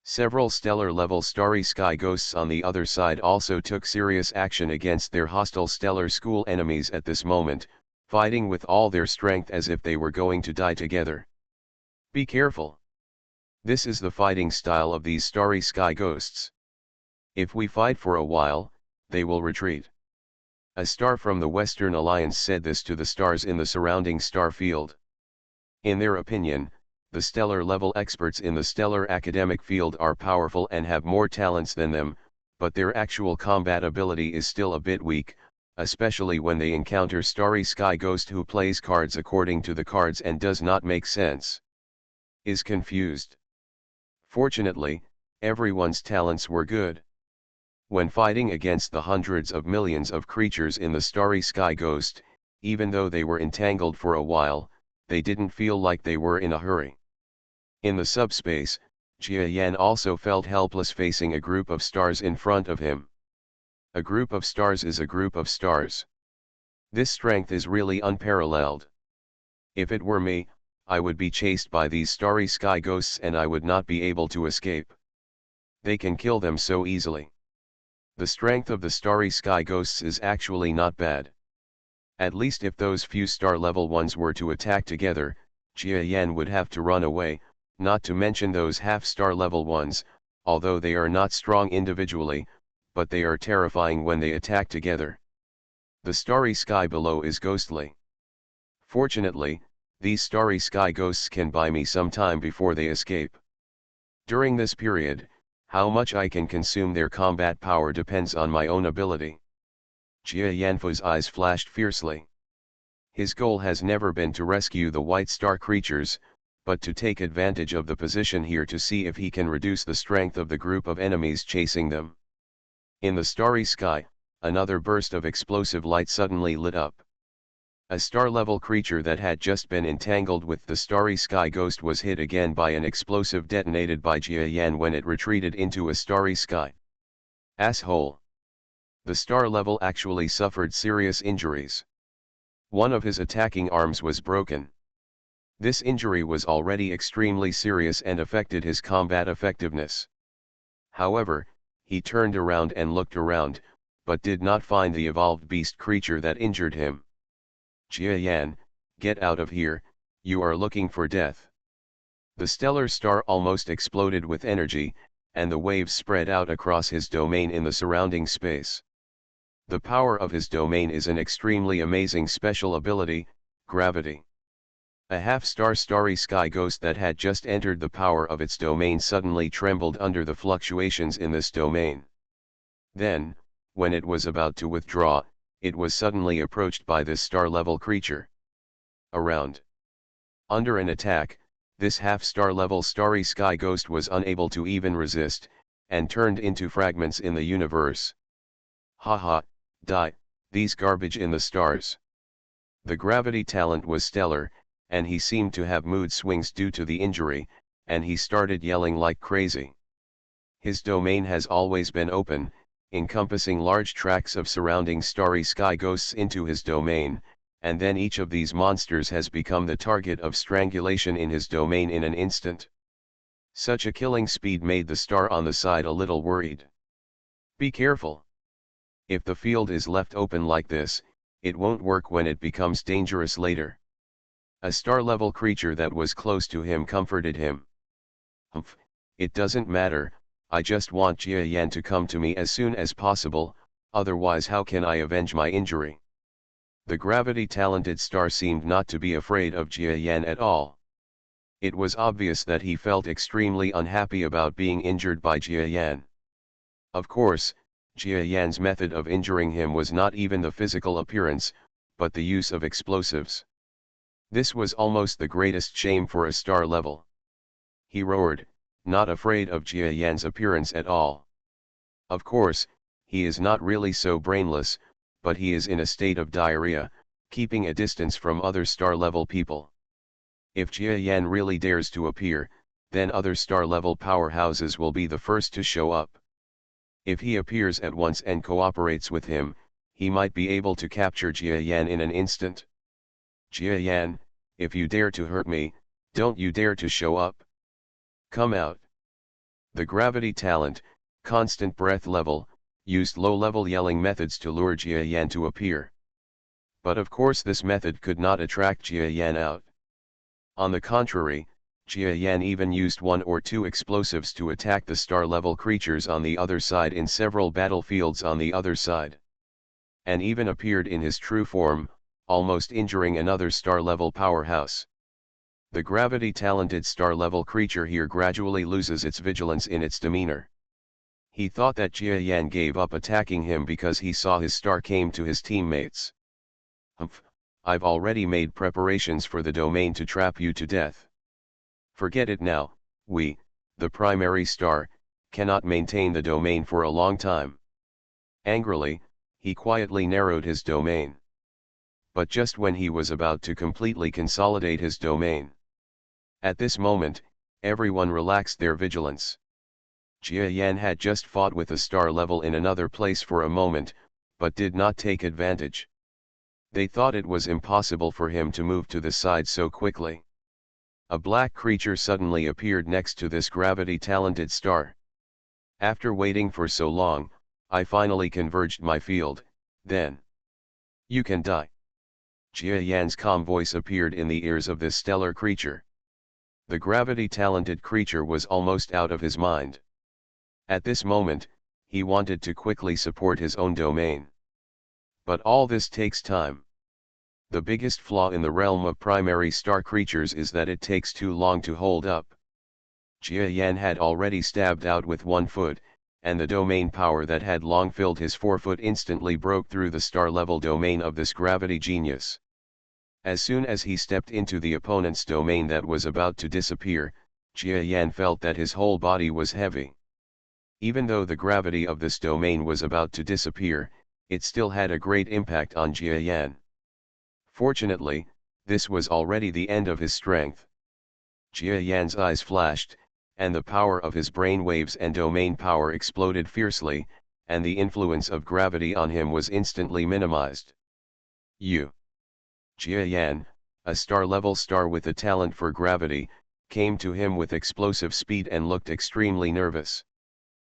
Several stellar-level starry sky ghosts on the other side also took serious action against their hostile stellar school enemies at this moment, fighting with all their strength as if they were going to die together. Be careful. This is the fighting style of these starry sky ghosts. If we fight for a while, they will retreat. A star from the Western Alliance said this to the stars in the surrounding star field. In their opinion, the stellar-level experts in the stellar academic field are powerful and have more talents than them, but their actual combat ability is still a bit weak, especially when they encounter starry sky ghost who plays cards according to the cards and does not make sense. Is confused. Fortunately, everyone's talents were good. When fighting against the hundreds of millions of creatures in the starry sky ghost, even though they were entangled for a while, they didn't feel like they were in a hurry. In the subspace, Jia Yan also felt helpless facing a group of stars in front of him. A group of stars is a group of stars. This strength is really unparalleled. If it were me, I would be chased by these starry sky ghosts and I would not be able to escape. They can kill them so easily. The strength of the starry sky ghosts is actually not bad. At least if those few star-level ones were to attack together, Jia Yan would have to run away, not to mention those half-star level ones, although they are not strong individually, but they are terrifying when they attack together. The starry sky below is ghostly. Fortunately, these starry sky ghosts can buy me some time before they escape. During this period, how much I can consume their combat power depends on my own ability. Jia Yanfu's eyes flashed fiercely. His goal has never been to rescue the white star creatures, but to take advantage of the position here to see if he can reduce the strength of the group of enemies chasing them. In the starry sky, another burst of explosive light suddenly lit up. A star-level creature that had just been entangled with the starry sky ghost was hit again by an explosive detonated by Jia Yan when it retreated into a starry sky. Asshole! The star level actually suffered serious injuries. One of his attacking arms was broken. This injury was already extremely serious and affected his combat effectiveness. However, he turned around and looked around, but did not find the evolved beast creature that injured him. Jia Yan, get out of here, you are looking for death. The stellar star almost exploded with energy, and the waves spread out across his domain in the surrounding space. The power of his domain is an extremely amazing special ability, gravity. A half-star starry sky ghost that had just entered the power of its domain suddenly trembled under the fluctuations in this domain. Then, when it was about to withdraw, it was suddenly approached by this star-level creature. Around. Under an attack, this half-star level starry sky ghost was unable to even resist, and turned into fragments in the universe. Haha, die, these garbage in the stars. The gravity talent was stellar, and he seemed to have mood swings due to the injury, and he started yelling like crazy. His domain has always been open, encompassing large tracts of surrounding starry sky ghosts into his domain, and then each of these monsters has become the target of strangulation in his domain in an instant. Such a killing speed made the star on the side a little worried. Be careful. If the field is left open like this, it won't work when it becomes dangerous later. A star-level creature that was close to him comforted him. Humph, it doesn't matter, I just want Jia Yan to come to me as soon as possible, otherwise how can I avenge my injury? The gravity-talented star seemed not to be afraid of Jia Yan at all. It was obvious that he felt extremely unhappy about being injured by Jia Yan. Of course, Jia Yan's method of injuring him was not even the physical appearance, but the use of explosives. This was almost the greatest shame for a star level. He roared, not afraid of Jia Yan's appearance at all. Of course, he is not really so brainless, but he is in a state of diarrhea, keeping a distance from other star-level people. If Jia Yan really dares to appear, then other star-level powerhouses will be the first to show up. If he appears at once and cooperates with him, he might be able to capture Jia Yan in an instant. Jia Yan, if you dare to hurt me, don't you dare to show up. Come out. The gravity talent, constant breath level, used low-level yelling methods to lure Jia Yan to appear. But of course this method could not attract Jia Yan out. On the contrary, Jia Yan even used 1 or 2 explosives to attack the star-level creatures on the other side in several battlefields on the other side. And even appeared in his true form, almost injuring another star-level powerhouse. The gravity-talented star-level creature here gradually loses its vigilance in its demeanor. He thought that Jia Yan gave up attacking him because he saw his star came to his teammates. Humph, I've already made preparations for the domain to trap you to death. Forget it now, we, the primary star, cannot maintain the domain for a long time. Angrily, he quietly narrowed his domain. But just when he was about to completely consolidate his domain. At this moment, everyone relaxed their vigilance. Jia Yan had just fought with a star level in another place for a moment, but did not take advantage. They thought it was impossible for him to move to the side so quickly. A black creature suddenly appeared next to this gravity-talented star. After waiting for so long, I finally converged my field, then. You can die. Jia Yan's calm voice appeared in the ears of this stellar creature. The gravity-talented creature was almost out of his mind. At this moment, he wanted to quickly support his own domain. But all this takes time. The biggest flaw in the realm of primary star creatures is that it takes too long to hold up. Jia Yan had already stabbed out with 1 foot, and the domain power that had long filled his 4 foot instantly broke through the star-level domain of this gravity genius. As soon as he stepped into the opponent's domain that was about to disappear, Jia Yan felt that his whole body was heavy. Even though the gravity of this domain was about to disappear, it still had a great impact on Jia Yan. Fortunately, this was already the end of his strength. Jia Yan's eyes flashed, and the power of his brain waves and domain power exploded fiercely, and the influence of gravity on him was instantly minimized. Jia Yan, a star-level star with a talent for gravity, came to him with explosive speed and looked extremely nervous.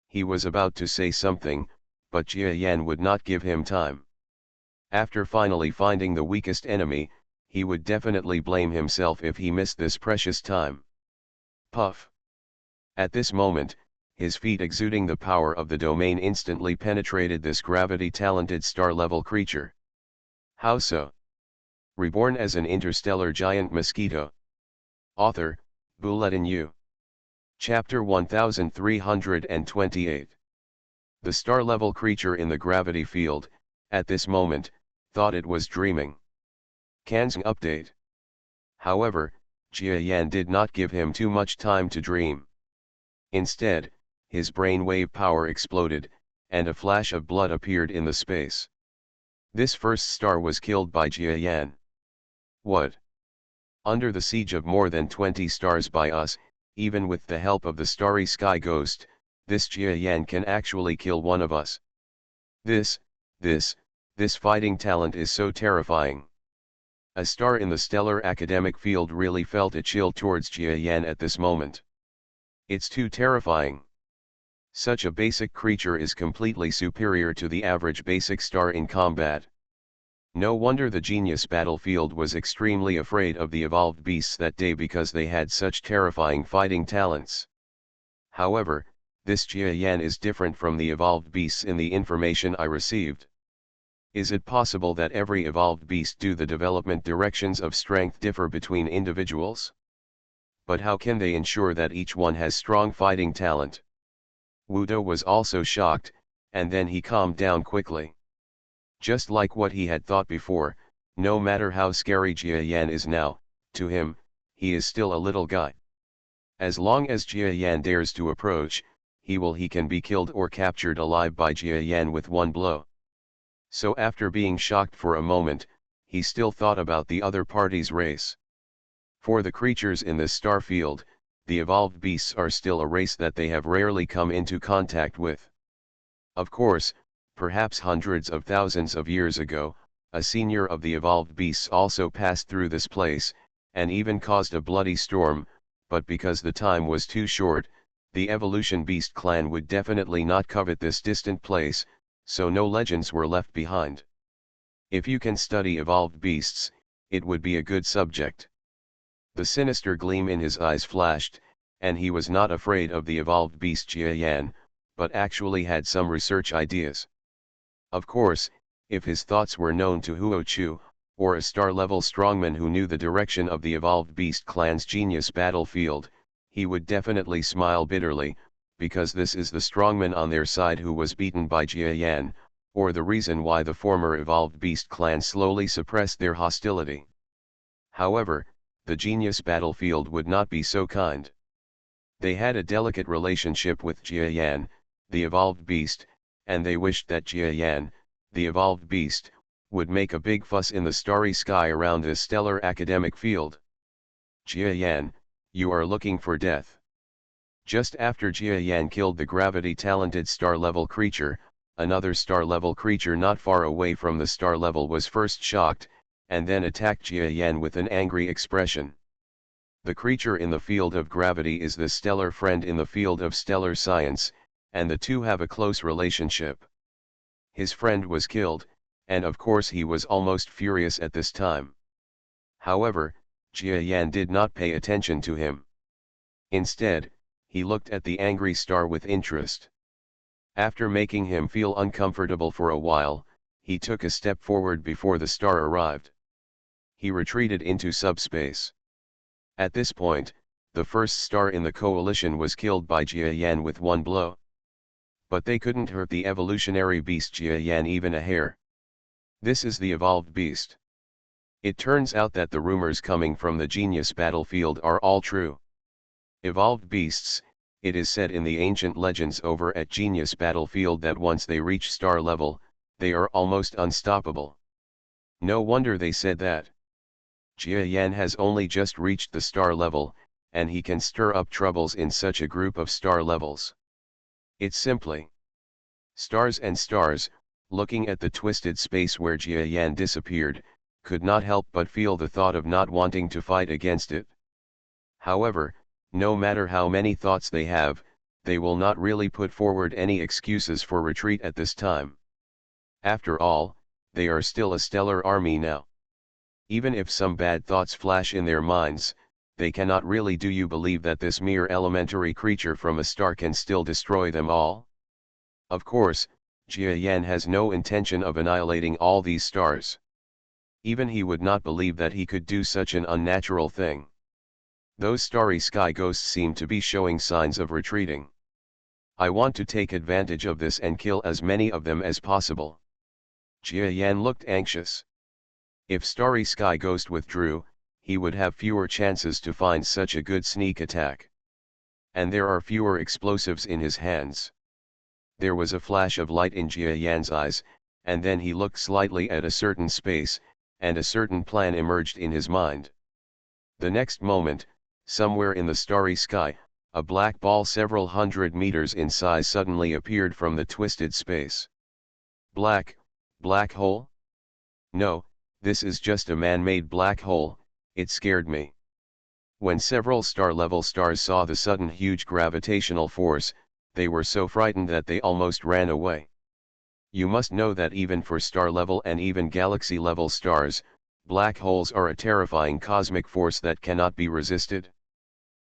He was about to say something, but Jia Yan would not give him time. After finally finding the weakest enemy, he would definitely blame himself if he missed this precious time. Puff! At this moment, his feet exuding the power of the domain instantly penetrated this gravity-talented star-level creature. How so? Reborn as an interstellar giant mosquito. Author, Bulletin U. Chapter 1328. The star-level creature in the gravity field, at this moment, thought it was dreaming. Kanzng update. However, Jia Yan did not give him too much time to dream. Instead, his brainwave power exploded, and a flash of blood appeared in the space. This first star was killed by Jia Yan. What? Under the siege of more than 20 stars by us, even with the help of the starry sky ghost, this Jia Yan can actually kill one of us. This fighting talent is so terrifying. A star in the stellar academic field really felt a chill towards Jia Yan at this moment. It's too terrifying. Such a basic creature is completely superior to the average basic star in combat. No wonder the genius battlefield was extremely afraid of the evolved beasts that day, because they had such terrifying fighting talents. However, this Jia Yan is different from the evolved beasts in the information I received. Is it possible that every evolved beast do the development directions of strength differ between individuals? But how can they ensure that each one has strong fighting talent? Wudo was also shocked, and then he calmed down quickly. Just like what he had thought before, no matter how scary Jia Yan is now, to him, he is still a little guy. As long as Jia Yan dares to approach, he can be killed or captured alive by Jia Yan with one blow. So after being shocked for a moment, he still thought about the other party's race. For the creatures in this star field, the evolved beasts are still a race that they have rarely come into contact with. Of course, perhaps hundreds of thousands of years ago, a senior of the evolved beasts also passed through this place, and even caused a bloody storm, but because the time was too short, the evolution beast clan would definitely not covet this distant place, so no legends were left behind. If you can study evolved beasts, it would be a good subject. The sinister gleam in his eyes flashed, and he was not afraid of the evolved beast Jia Yan, but actually had some research ideas. Of course, if his thoughts were known to Huo Chu, or a star-level strongman who knew the direction of the evolved beast clan's genius battlefield, he would definitely smile bitterly, because this is the strongman on their side who was beaten by Jia Yan, or the reason why the former evolved beast clan slowly suppressed their hostility. However, the genius battlefield would not be so kind. They had a delicate relationship with Jia Yan, the evolved beast, and they wished that Jia Yan, the evolved beast, would make a big fuss in the starry sky around this stellar academic field. Jia Yan, you are looking for death. Just after Jia Yan killed the gravity-talented star-level creature, another star-level creature not far away from the star level was first shocked, and then attacked Jia Yan with an angry expression. The creature in the field of gravity is the stellar friend in the field of stellar science, and the two have a close relationship. His friend was killed, and of course he was almost furious at this time. However, Jia Yan did not pay attention to him. Instead, he looked at the angry star with interest. After making him feel uncomfortable for a while, he took a step forward before the star arrived. He retreated into subspace. At this point, the first star in the coalition was killed by Jia Yan with one blow. But they couldn't hurt the evolutionary beast Jia Yan even a hair. This is the evolved beast. It turns out that the rumors coming from the genius battlefield are all true. Evolved beasts, it is said in the ancient legends over at genius battlefield that once they reach star level, they are almost unstoppable. No wonder they said that. Jia Yan has only just reached the star level, and he can stir up troubles in such a group of star levels. It's simply stars and stars, looking at the twisted space where Jia Yan disappeared, could not help but feel the thought of not wanting to fight against it. However, no matter how many thoughts they have, they will not really put forward any excuses for retreat at this time. After all, they are still a stellar army now. Even if some bad thoughts flash in their minds, they cannot really do you believe that this mere elementary creature from a star can still destroy them all? Of course, Jia Yan has no intention of annihilating all these stars. Even he would not believe that he could do such an unnatural thing. Those starry sky ghosts seem to be showing signs of retreating. I want to take advantage of this and kill as many of them as possible. Jia Yan looked anxious. If Starry Sky Ghost withdrew, he would have fewer chances to find such a good sneak attack. And there are fewer explosives in his hands. There was a flash of light in Jia Yan's eyes, and then he looked slightly at a certain space, and a certain plan emerged in his mind. The next moment, somewhere in the starry sky, a black ball several hundred meters in size suddenly appeared from the twisted space. Black hole? No, this is just a man-made black hole. It scared me. When several star-level stars saw the sudden huge gravitational force, they were so frightened that they almost ran away. You must know that even for star-level and even galaxy-level stars, black holes are a terrifying cosmic force that cannot be resisted.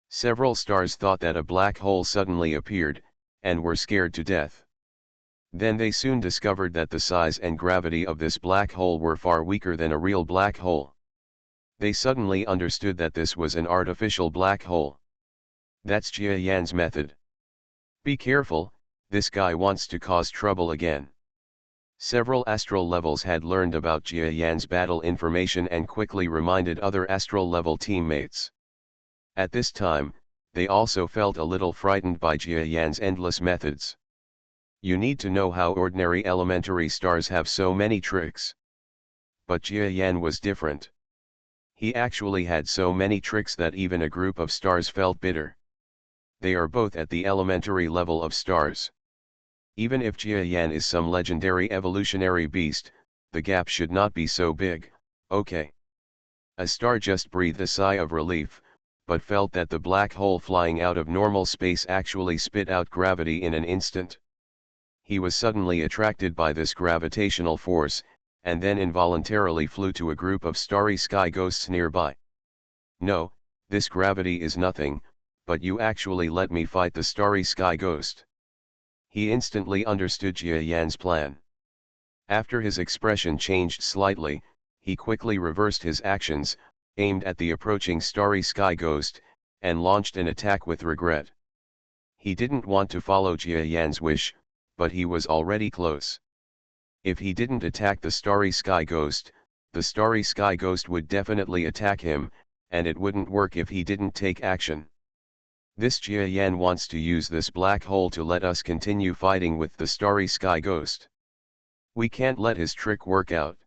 Several stars thought that a black hole suddenly appeared, and were scared to death. Then they soon discovered that the size and gravity of this black hole were far weaker than a real black hole. They suddenly understood that this was an artificial black hole. That's Jia Yan's method. Be careful, this guy wants to cause trouble again. Several astral levels had learned about Jia Yan's battle information and quickly reminded other astral level teammates. At this time, they also felt a little frightened by Jia Yan's endless methods. You need to know how ordinary elementary stars have so many tricks. But Jia Yan was different. He actually had so many tricks that even a group of stars felt bitter. They are both at the elementary level of stars. Even if Jia Yan is some legendary evolutionary beast, the gap should not be so big, okay? A star just breathed a sigh of relief, but felt that the black hole flying out of normal space actually spit out gravity in an instant. He was suddenly attracted by this gravitational force, and then involuntarily flew to a group of starry sky ghosts nearby. No, this gravity is nothing, but you actually let me fight the starry sky ghost. He instantly understood Jia Yan's plan. After his expression changed slightly, he quickly reversed his actions, aimed at the approaching starry sky ghost, and launched an attack with regret. He didn't want to follow Jia Yan's wish, but he was already close. If he didn't attack the starry sky ghost, the starry sky ghost would definitely attack him, and it wouldn't work if he didn't take action. This Jia Yan wants to use this black hole to let us continue fighting with the starry sky ghost. We can't let his trick work out.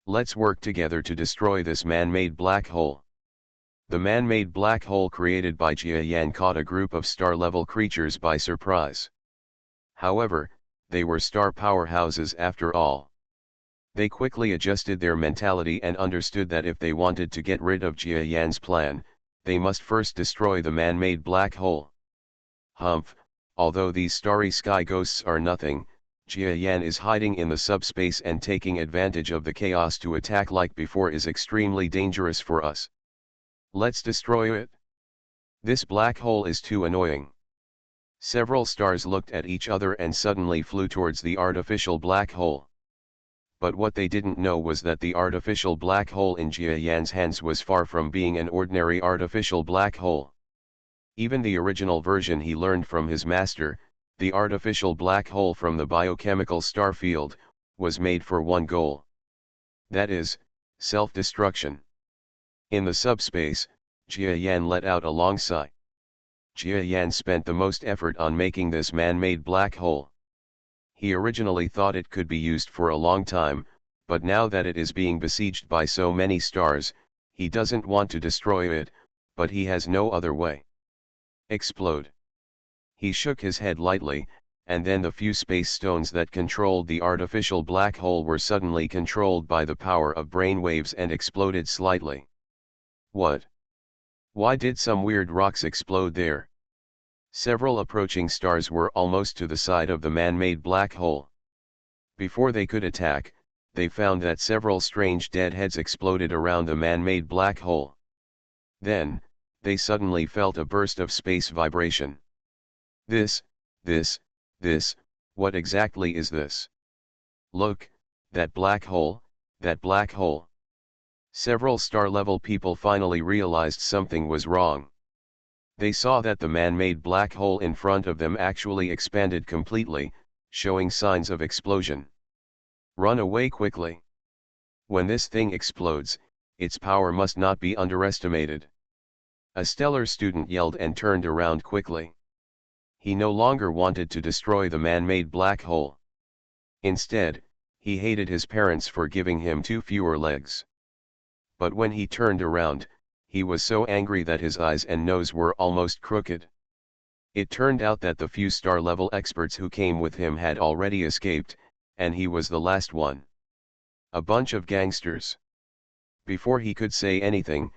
Let's work together to destroy this man-made black hole. The man-made black hole created by Jia Yan caught a group of star-level creatures by surprise. However, they were star powerhouses after all. They quickly adjusted their mentality and understood that if they wanted to get rid of Jia Yan's plan, they must first destroy the man-made black hole. Humph, although these starry sky ghosts are nothing, Jia Yan is hiding in the subspace and taking advantage of the chaos to attack like before is extremely dangerous for us. Let's destroy it. This black hole is too annoying. Several stars looked at each other and suddenly flew towards the artificial black hole. But what they didn't know was that the artificial black hole in Jia Yan's hands was far from being an ordinary artificial black hole. Even the original version he learned from his master, the artificial black hole from the biochemical star field, was made for one goal. That is, self-destruction. In the subspace, Jia Yan let out a long sigh. Jia Yan spent the most effort on making this man-made black hole. He originally thought it could be used for a long time, but now that it is being besieged by so many stars, he doesn't want to destroy it, but he has no other way. Explode. He shook his head lightly, and then the few space stones that controlled the artificial black hole were suddenly controlled by the power of brainwaves and exploded slightly. What? Why did some weird rocks explode there? Several approaching stars were almost to the side of the man-made black hole. Before they could attack, they found that several strange deadheads exploded around the man-made black hole. Then, they suddenly felt a burst of space vibration. This, what exactly is this? Look, that black hole, that black hole. Several star-level people finally realized something was wrong. They saw that the man-made black hole in front of them actually expanded completely, showing signs of explosion. Run away quickly. When this thing explodes, its power must not be underestimated. A stellar student yelled and turned around quickly. He no longer wanted to destroy the man-made black hole. Instead, he hated his parents for giving him two fewer legs. But when he turned around, he was so angry that his eyes and nose were almost crooked. It turned out that the few star-level experts who came with him had already escaped, and he was the last one. A bunch of gangsters. Before he could say anything,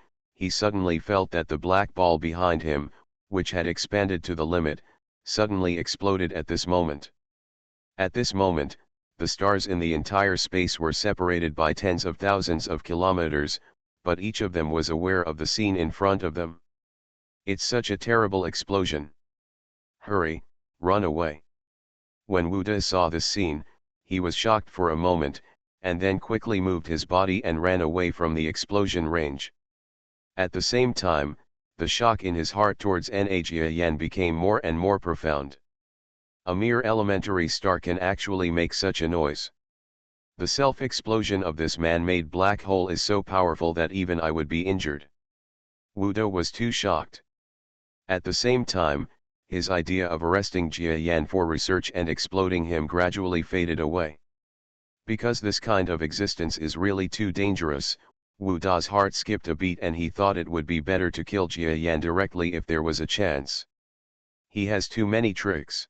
he suddenly felt that the black ball behind him, which had expanded to the limit, suddenly exploded at this moment. At this moment, the stars in the entire space were separated by tens of thousands of kilometers, but each of them was aware of the scene in front of them. It's such a terrible explosion. Hurry, run away. When Wu De saw this scene, he was shocked for a moment, and then quickly moved his body and ran away from the explosion range. At the same time, the shock in his heart towards Jia Yan became more and more profound. A mere elementary star can actually make such a noise. The self-explosion of this man-made black hole is so powerful that even I would be injured. Wu De was too shocked. At the same time, his idea of arresting Jia Yan for research and exploding him gradually faded away. Because this kind of existence is really too dangerous, Wu Da's heart skipped a beat and he thought it would be better to kill Jia Yan directly if there was a chance. He has too many tricks.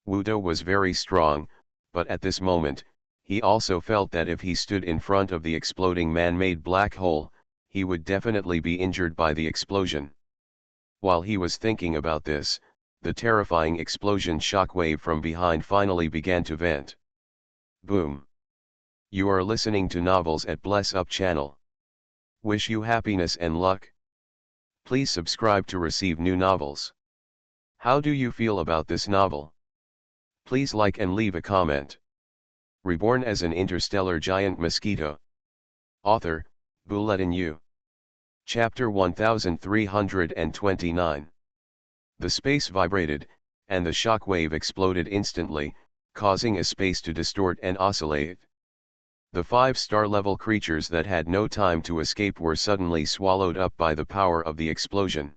Wu Da was very strong, but at this moment, he also felt that if he stood in front of the exploding man-made black hole, he would definitely be injured by the explosion. While he was thinking about this, the terrifying explosion shockwave from behind finally began to vent. Boom. You are listening to Novels at Bless Up channel. Wish you happiness and luck. Please subscribe to receive new novels. How do you feel about this novel? Please like and leave a comment. Reborn as an interstellar giant mosquito. Author, Bulletin U. Chapter 1329. The space vibrated, and the shock wave exploded instantly, causing a space to distort and oscillate. The 5-star level creatures that had no time to escape were suddenly swallowed up by the power of the explosion.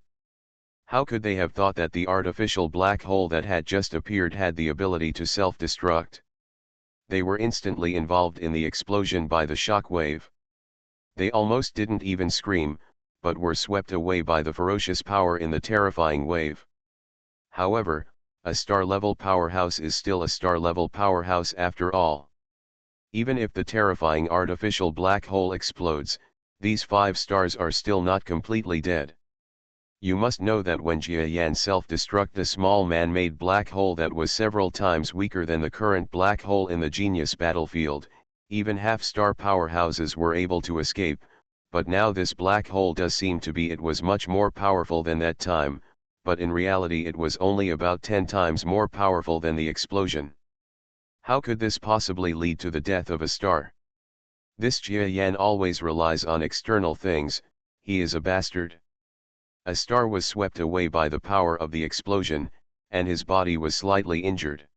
How could they have thought that the artificial black hole that had just appeared had the ability to self-destruct? They were instantly involved in the explosion by the shock wave. They almost didn't even scream, but were swept away by the ferocious power in the terrifying wave. However, a star-level powerhouse is still a star-level powerhouse after all. Even if the terrifying artificial black hole explodes, these 5 stars are still not completely dead. You must know that when Jia Yan self-destruct a small man-made black hole that was several times weaker than the current black hole in the Genius battlefield, even half-star powerhouses were able to escape, but now this black hole does seem to be it was much more powerful than that time, but in reality it was only about 10 times more powerful than the explosion. How could this possibly lead to the death of a star? This Jia Yan always relies on external things, he is a bastard. A star was swept away by the power of the explosion, and his body was slightly injured.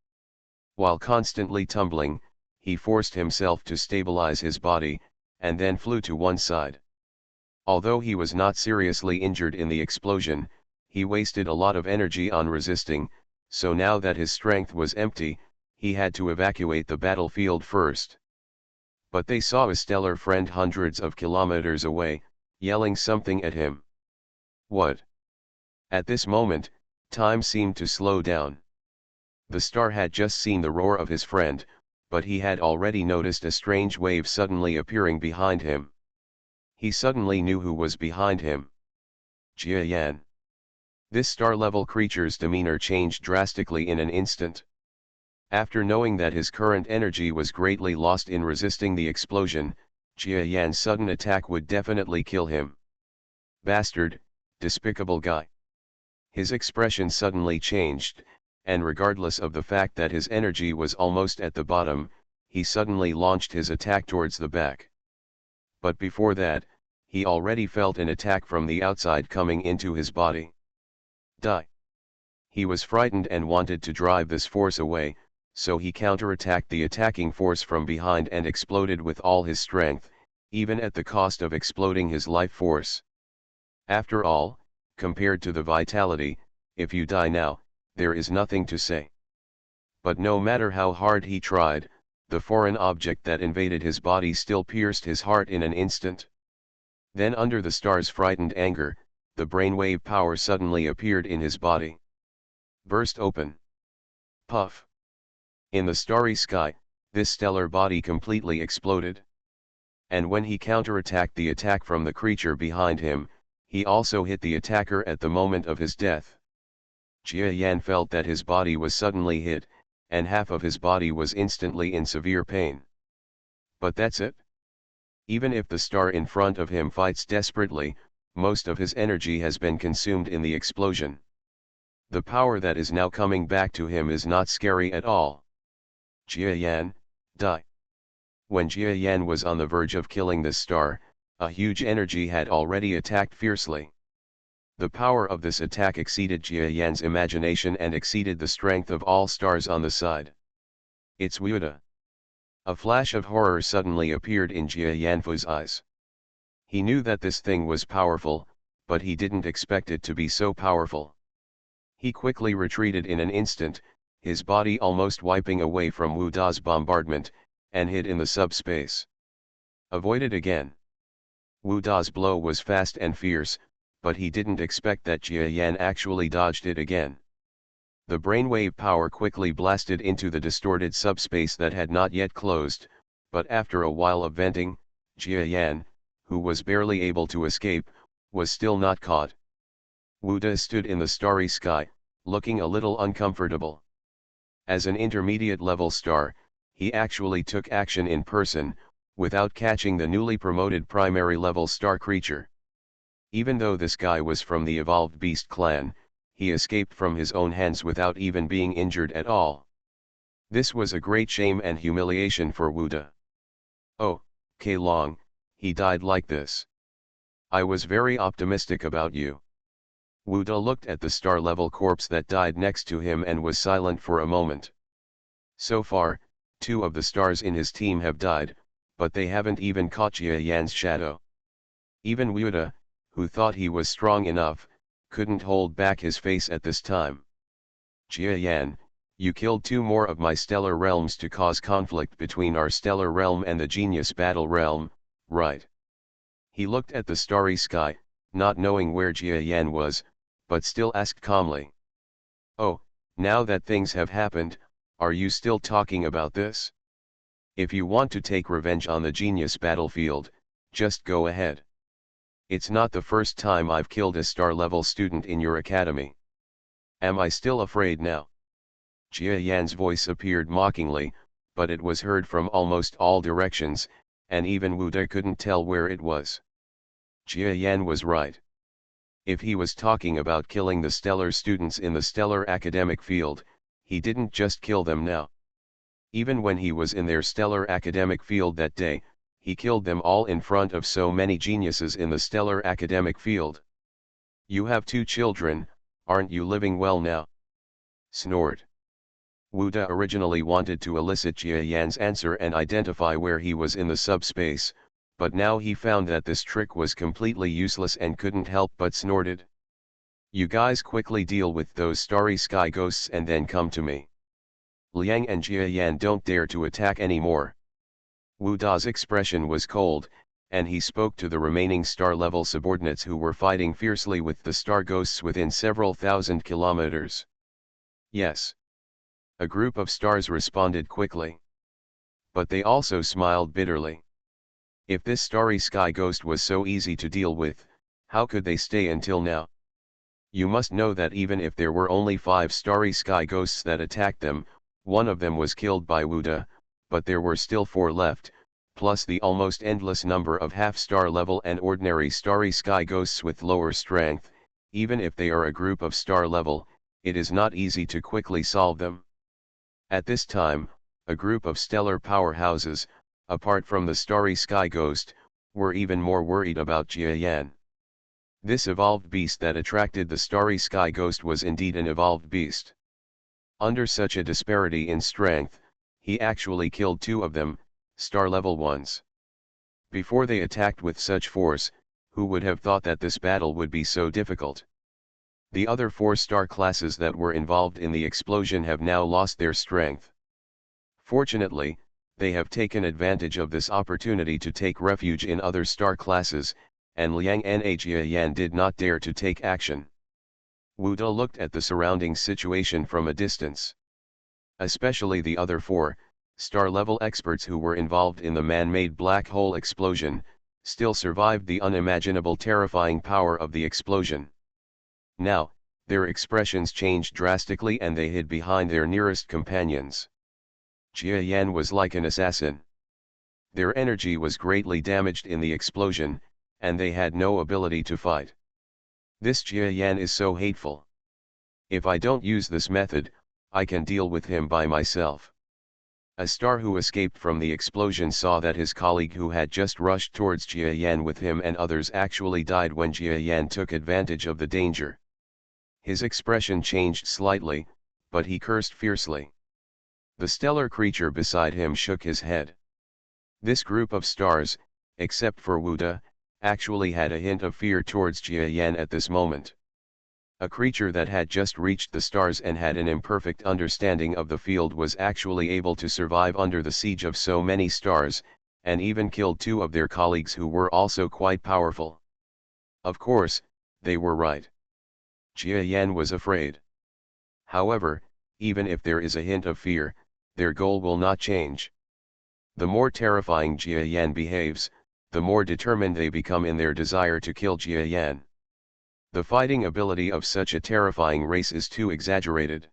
While constantly tumbling, he forced himself to stabilize his body, and then flew to one side. Although he was not seriously injured in the explosion, he wasted a lot of energy on resisting, so now that his strength was empty, he had to evacuate the battlefield first. But they saw a stellar friend hundreds of kilometers away, yelling something at him. What? At this moment, time seemed to slow down. The star had just seen the roar of his friend, but he had already noticed a strange wave suddenly appearing behind him. He suddenly knew who was behind him. Jia Yan. This star-level creature's demeanor changed drastically in an instant. After knowing that his current energy was greatly lost in resisting the explosion, Jia Yan's sudden attack would definitely kill him. Bastard, despicable guy. His expression suddenly changed, and regardless of the fact that his energy was almost at the bottom, he suddenly launched his attack towards the back. But before that, he already felt an attack from the outside coming into his body. Die. He was frightened and wanted to drive this force away, so he counterattacked the attacking force from behind and exploded with all his strength, even at the cost of exploding his life force. After all, compared to the vitality, if you die now, there is nothing to say. But no matter how hard he tried, the foreign object that invaded his body still pierced his heart in an instant. Then under the star's frightened anger, the brainwave power suddenly appeared in his body. Burst open. Puff. In the starry sky, this stellar body completely exploded. And when he counterattacked the attack from the creature behind him, he also hit the attacker at the moment of his death. Jia Yan felt that his body was suddenly hit, and half of his body was instantly in severe pain. But that's it. Even if the star in front of him fights desperately, most of his energy has been consumed in the explosion. The power that is now coming back to him is not scary at all. Jia Yan, die. When Jia Yan was on the verge of killing this star, a huge energy had already attacked fiercely. The power of this attack exceeded Jia Yan's imagination and exceeded the strength of all stars on the side. It's Wuda. A flash of horror suddenly appeared in Jia Yanfu's eyes. He knew that this thing was powerful, but he didn't expect it to be so powerful. He quickly retreated in an instant, his body almost wiping away from Wu Da's bombardment, and hid in the subspace. Avoided again. Wu Da's blow was fast and fierce, but he didn't expect that Jia Yan actually dodged it again. The brainwave power quickly blasted into the distorted subspace that had not yet closed, but after a while of venting, Jia Yan, who was barely able to escape, was still not caught. Wu Da stood in the starry sky, looking a little uncomfortable. As an intermediate-level star, he actually took action in person, without catching the newly promoted primary-level star creature. Even though this guy was from the evolved beast clan, he escaped from his own hands without even being injured at all. This was a great shame and humiliation for Wu Da. Oh, K Long, he died like this. I was very optimistic about you. Wu Da looked at the star-level corpse that died next to him and was silent for a moment. So far, 2 of the stars in his team have died, but they haven't even caught Jia Yan's shadow. Even Wu Da, who thought he was strong enough, couldn't hold back his face at this time. Jia Yan, you killed 2 more of my stellar realms to cause conflict between our stellar realm and the genius battle realm, right? He looked at the starry sky, not knowing where Jia Yan was, but still asked calmly. Oh, now that things have happened, are you still talking about this? If you want to take revenge on the genius battlefield, just go ahead. It's not the first time I've killed a star-level student in your academy. Am I still afraid now? Jia Yan's voice appeared mockingly, but it was heard from almost all directions, and even Wu Da couldn't tell where it was. Jia Yan was right. If he was talking about killing the stellar students in the stellar academic field, he didn't just kill them now. Even when he was in their stellar academic field that day, he killed them all in front of so many geniuses in the stellar academic field. You have 2 children, aren't you living well now? Snored. Wu Da originally wanted to elicit Jia Yan's answer and identify where he was in the subspace, but now he found that this trick was completely useless and couldn't help but snorted. You guys quickly deal with those starry sky ghosts and then come to me. Liang and Jia Yan don't dare to attack anymore. Wu Da's expression was cold, and he spoke to the remaining star-level subordinates who were fighting fiercely with the star ghosts within several thousand kilometers. Yes. A group of stars responded quickly. But they also smiled bitterly. If this starry sky ghost was so easy to deal with, how could they stay until now? You must know that even if there were only 5 starry sky ghosts that attacked them, 1 of them was killed by Wu Da, but there were still 4 left, plus the almost endless number of half-star level and ordinary starry sky ghosts with lower strength. Even if they are a group of star level, it is not easy to quickly solve them. At this time, a group of stellar powerhouses, apart from the starry sky ghost, were even more worried about Jia Yan. This evolved beast that attracted the starry sky ghost was indeed an evolved beast. Under such a disparity in strength, he actually killed 2 of them, star-level ones. Before they attacked with such force, who would have thought that this battle would be so difficult? The other 4 star classes that were involved in the explosion have now lost their strength. Fortunately, they have taken advantage of this opportunity to take refuge in other star classes, and Liang and Jia Yan did not dare to take action. Wu Da looked at the surrounding situation from a distance. Especially the other 4 star-level experts who were involved in the man-made black hole explosion, still survived the unimaginable terrifying power of the explosion. Now, their expressions changed drastically and they hid behind their nearest companions. Jia Yan was like an assassin. Their energy was greatly damaged in the explosion, and they had no ability to fight. This Jia Yan is so hateful. If I don't use this method, I can deal with him by myself. A star who escaped from the explosion saw that his colleague who had just rushed towards Jia Yan with him and others actually died when Jia Yan took advantage of the danger. His expression changed slightly, but he cursed fiercely. The stellar creature beside him shook his head. This group of stars, except for Wuda, actually had a hint of fear towards Jia Yan at this moment. A creature that had just reached the stars and had an imperfect understanding of the field was actually able to survive under the siege of so many stars, and even killed two of their colleagues who were also quite powerful. Of course, they were right. Jia Yan was afraid. However, even if there is a hint of fear, their goal will not change. The more terrifying Jia Yan behaves, the more determined they become in their desire to kill Jia Yan. The fighting ability of such a terrifying race is too exaggerated.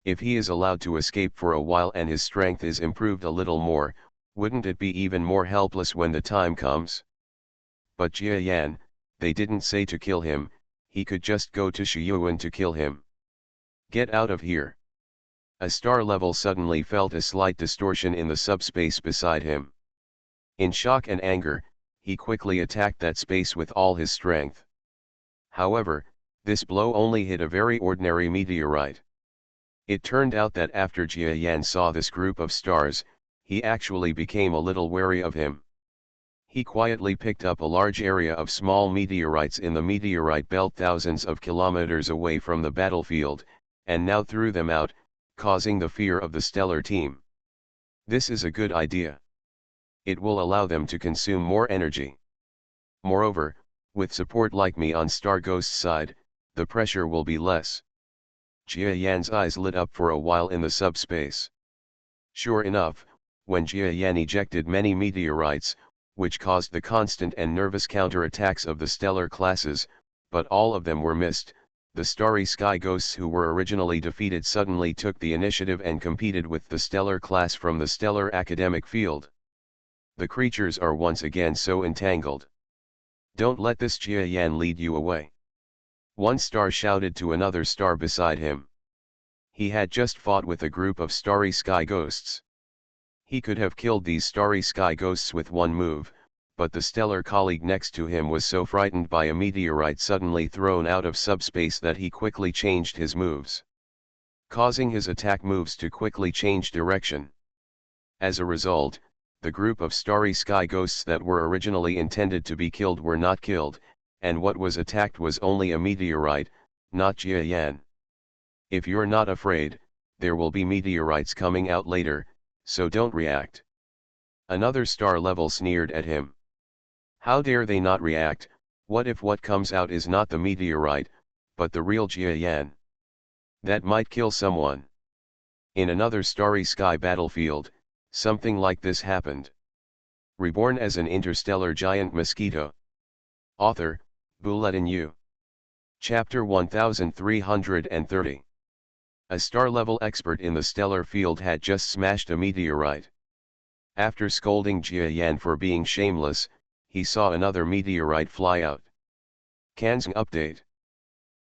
If he is allowed to escape for a while and his strength is improved a little more, wouldn't it be even more helpless when the time comes? But Jia Yan, they didn't say to kill him, he could just go to Shiyuan to kill him. Get out of here. A star level suddenly felt a slight distortion in the subspace beside him. In shock and anger, he quickly attacked that space with all his strength. However, this blow only hit a very ordinary meteorite. It turned out that after Jia Yan saw this group of stars, he actually became a little wary of him. He quietly picked up a large area of small meteorites in the meteorite belt thousands of kilometers away from the battlefield, and now threw them out, causing the fear of the stellar team. This is a good idea. It will allow them to consume more energy. Moreover, with support like me on Star Ghost's side, the pressure will be less. Jia Yan's eyes lit up for a while in the subspace. Sure enough, when Jia Yan ejected many meteorites, which caused the constant and nervous counterattacks of the stellar classes, but all of them were missed, the starry sky ghosts who were originally defeated suddenly took the initiative and competed with the stellar class from the stellar academic field. The creatures are once again so entangled. Don't let this Jia Yan lead you away. One star shouted to another star beside him. He had just fought with a group of starry sky ghosts. He could have killed these starry sky ghosts with one move, but the stellar colleague next to him was so frightened by a meteorite suddenly thrown out of subspace that he quickly changed his moves, causing his attack moves to quickly change direction. As a result, the group of starry sky ghosts that were originally intended to be killed were not killed, and what was attacked was only a meteorite, not Jia Yan. If you're not afraid, there will be meteorites coming out later, so don't react. Another star level sneered at him. How dare they not react? What if what comes out is not the meteorite, but the real Jia Yan? That might kill someone. In another starry sky battlefield, something like this happened. Reborn as an interstellar giant mosquito. Author, Bulletin U. Chapter 1330. A star-level expert in the stellar field had just smashed a meteorite. After scolding Jia Yan for being shameless, he saw another meteorite fly out. Kanzng update.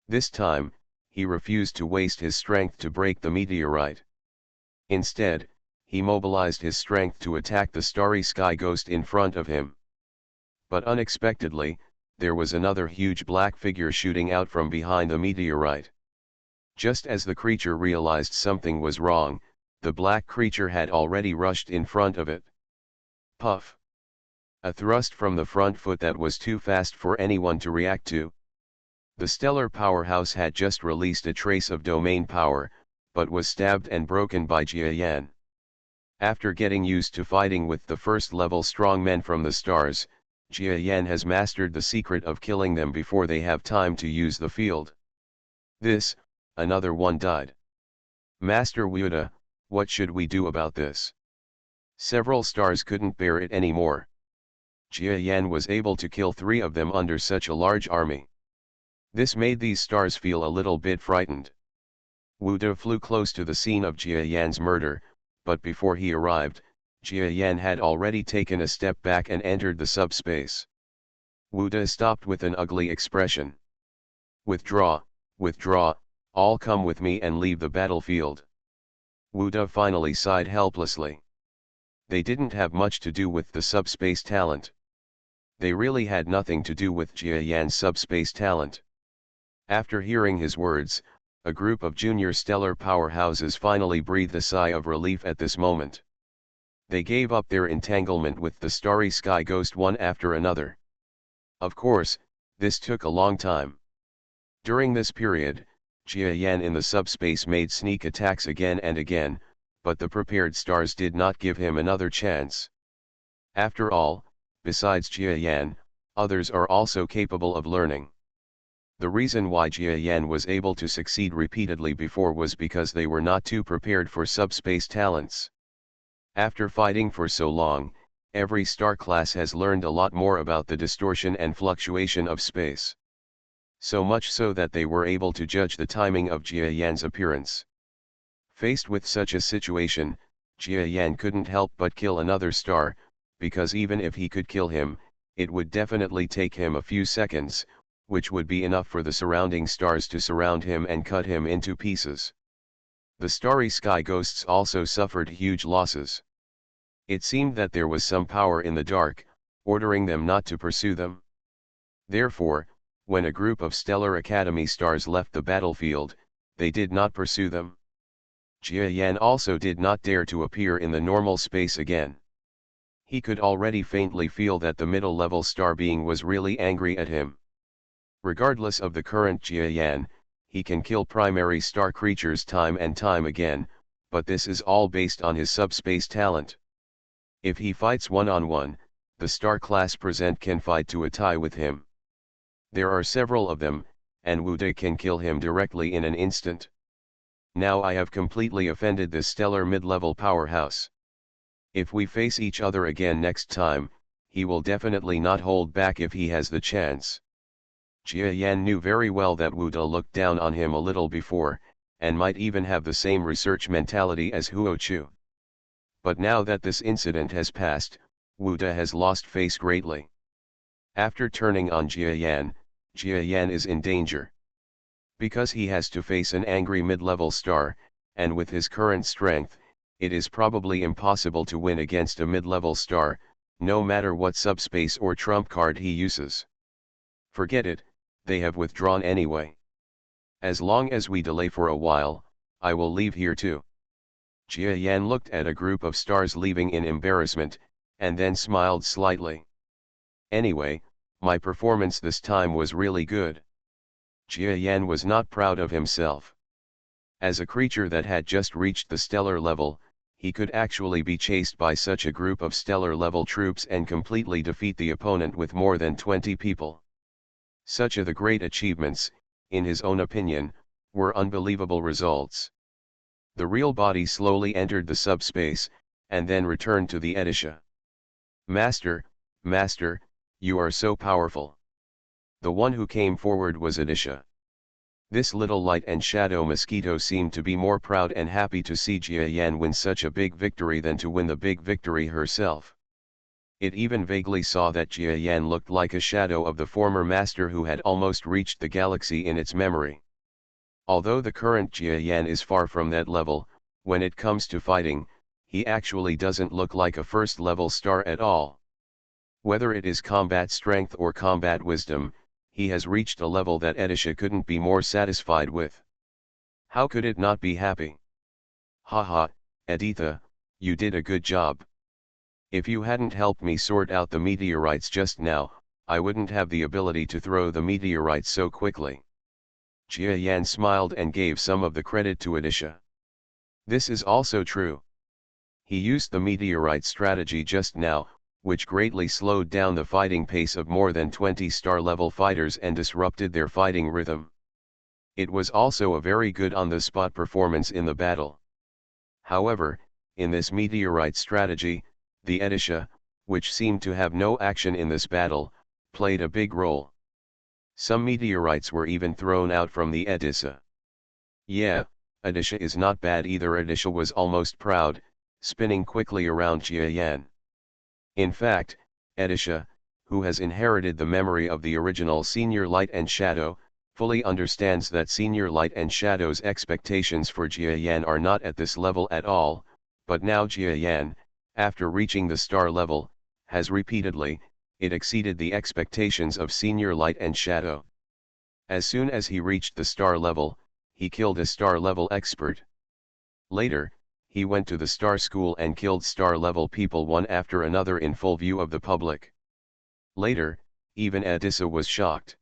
This time, he refused to waste his strength to break the meteorite. Instead, he mobilized his strength to attack the starry sky ghost in front of him. But unexpectedly, there was another huge black figure shooting out from behind the meteorite. Just as the creature realized something was wrong, the black creature had already rushed in front of it. Puff! A thrust from the front foot that was too fast for anyone to react to. The stellar powerhouse had just released a trace of domain power, but was stabbed and broken by Jia Yan. After getting used to fighting with the first-level strongmen from the stars, Jia Yan has mastered the secret of killing them before they have time to use the field. Another one died. Master Wuda, what should we do about this? Several stars couldn't bear it anymore. Jia Yan was able to kill 3 of them under such a large army. This made these stars feel a little bit frightened. Wu De flew close to the scene of Jia Yan's murder, but before he arrived, Jia Yan had already taken a step back and entered the subspace. Wu De stopped with an ugly expression. "Withdraw, withdraw, all come with me and leave the battlefield." Wu De finally sighed helplessly. They didn't have much to do with the subspace talent. They really had nothing to do with Jia Yan's subspace talent. After hearing his words, a group of junior stellar powerhouses finally breathed a sigh of relief at this moment. They gave up their entanglement with the starry sky ghost one after another. Of course, this took a long time. During this period, Jia Yan in the subspace made sneak attacks again and again, but the prepared stars did not give him another chance. After all, besides Jia Yan, others are also capable of learning. The reason why Jia Yan was able to succeed repeatedly before was because they were not too prepared for subspace talents. After fighting for so long, every star class has learned a lot more about the distortion and fluctuation of space. So much so that they were able to judge the timing of Jia Yan's appearance. Faced with such a situation, Jia Yan couldn't help but kill another star, because even if he could kill him, it would definitely take him a few seconds, which would be enough for the surrounding stars to surround him and cut him into pieces. The starry sky ghosts also suffered huge losses. It seemed that there was some power in the dark, ordering them not to pursue them. Therefore, when a group of Stellar Academy stars left the battlefield, they did not pursue them. Jia Yan also did not dare to appear in the normal space again. He could already faintly feel that the middle-level star being was really angry at him. Regardless of the current Jia Yan, he can kill primary star creatures time and time again, but this is all based on his subspace talent. If he fights one-on-one, the star class present can fight to a tie with him. There are several of them, and Wu De can kill him directly in an instant. Now I have completely offended this stellar mid-level powerhouse. If we face each other again next time, he will definitely not hold back if he has the chance. Jia Yan knew very well that Wu De looked down on him a little before, and might even have the same research mentality as Huo Chu. But now that this incident has passed, Wu De has lost face greatly. After turning on Jia Yan is in danger. Because he has to face an angry mid-level star, and with his current strength, it is probably impossible to win against a mid-level star, no matter what subspace or trump card he uses. Forget it, they have withdrawn anyway. As long as we delay for a while, I will leave here too. Jia Yan looked at a group of stars leaving in embarrassment, and then smiled slightly. Anyway, my performance this time was really good. Jia Yan was not proud of himself. As a creature that had just reached the stellar level, he could actually be chased by such a group of stellar level troops and completely defeat the opponent with more than 20 people. Such the great achievements, in his own opinion, were unbelievable results. The real body slowly entered the subspace, and then returned to the Edisha. Master, Master, you are so powerful. The one who came forward was Edisha. This little light and shadow mosquito seemed to be more proud and happy to see Jia Yan win such a big victory than to win the big victory herself. It even vaguely saw that Jia Yan looked like a shadow of the former master who had almost reached the galaxy in its memory. Although the current Jia Yan is far from that level, when it comes to fighting, he actually doesn't look like a first-level star at all. Whether it is combat strength or combat wisdom, he has reached a level that Edisha couldn't be more satisfied with. How could it not be happy? Haha, Editha, you did a good job. If you hadn't helped me sort out the meteorites just now, I wouldn't have the ability to throw the meteorites so quickly. Jia Yan smiled and gave some of the credit to Edisha. This is also true. He used the meteorite strategy just now, which greatly slowed down the fighting pace of more than 20 star-level fighters and disrupted their fighting rhythm. It was also a very good on-the-spot performance in the battle. However, in this meteorite strategy, the Edisha, which seemed to have no action in this battle, played a big role. Some meteorites were even thrown out from the Edessa. Yeah, Edessa is not bad either. Edessa was almost proud, spinning quickly around Jiayan. In fact, Edessa, who has inherited the memory of the original Senior Light and Shadow, fully understands that Senior Light and Shadow's expectations for Jiayan are not at this level at all, but now Jiayan, after reaching the star level, has repeatedly, it exceeded the expectations of Senior Light and Shadow. As soon as he reached the star level, he killed a star level expert. Later, he went to the star school and killed star level people one after another in full view of the public. Later, even Edessa was shocked.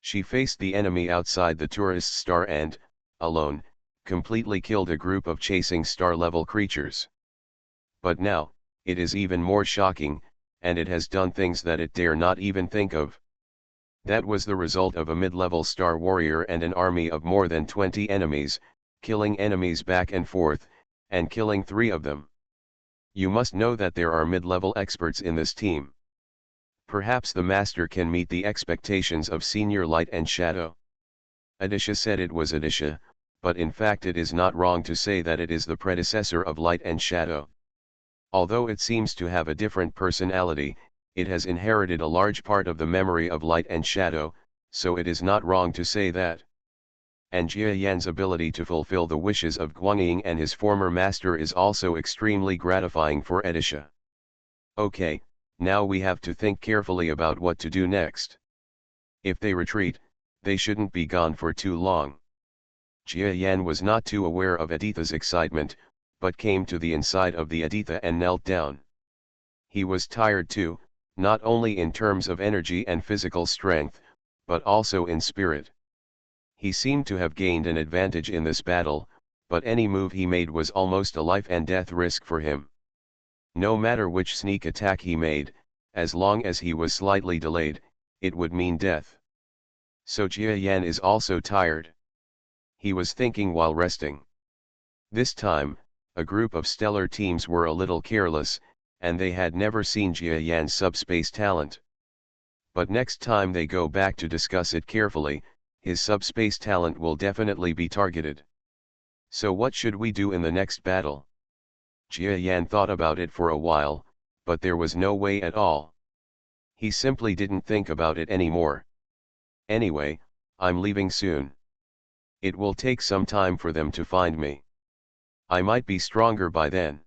She faced the enemy outside the tourist star and, alone, completely killed a group of chasing star-level creatures. But now, it is even more shocking, and it has done things that it dare not even think of. That was the result of a mid-level star warrior and an army of more than 20 enemies, killing enemies back and forth, and killing 3 of them. You must know that there are mid-level experts in this team. Perhaps the master can meet the expectations of Senior Light and Shadow. Edessa said it was Edessa, but in fact it is not wrong to say that it is the predecessor of Light and Shadow. Although it seems to have a different personality, it has inherited a large part of the memory of Light and Shadow, so it is not wrong to say that. And Jia Yan's ability to fulfill the wishes of Guangying and his former master is also extremely gratifying for Edessa. Okay, now we have to think carefully about what to do next. If they retreat, they shouldn't be gone for too long. Jia Yan was not too aware of Aditha's excitement, but came to the inside of the Aditha and knelt down. He was tired too, not only in terms of energy and physical strength, but also in spirit. He seemed to have gained an advantage in this battle, but any move he made was almost a life and death risk for him. No matter which sneak attack he made, as long as he was slightly delayed, it would mean death. So Jia Yan is also tired. He was thinking while resting. This time, a group of stellar teams were a little careless, and they had never seen Jia Yan's subspace talent. But next time they go back to discuss it carefully, his subspace talent will definitely be targeted. So what should we do in the next battle? Jia Yan thought about it for a while, but there was no way at all. He simply didn't think about it anymore. Anyway, I'm leaving soon. It will take some time for them to find me. I might be stronger by then.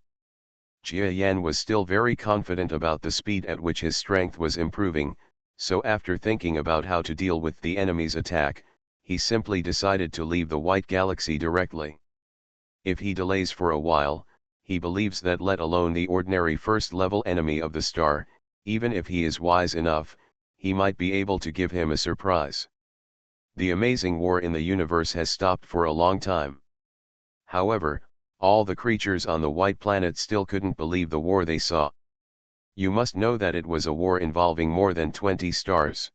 Jia Yan was still very confident about the speed at which his strength was improving, so after thinking about how to deal with the enemy's attack, he simply decided to leave the White Galaxy directly. If he delays for a while, he believes that let alone the ordinary first-level enemy of the star, even if he is wise enough, he might be able to give him a surprise. The amazing war in the universe has stopped for a long time. However, all the creatures on the white planet still couldn't believe the war they saw. You must know that it was a war involving more than 20 stars.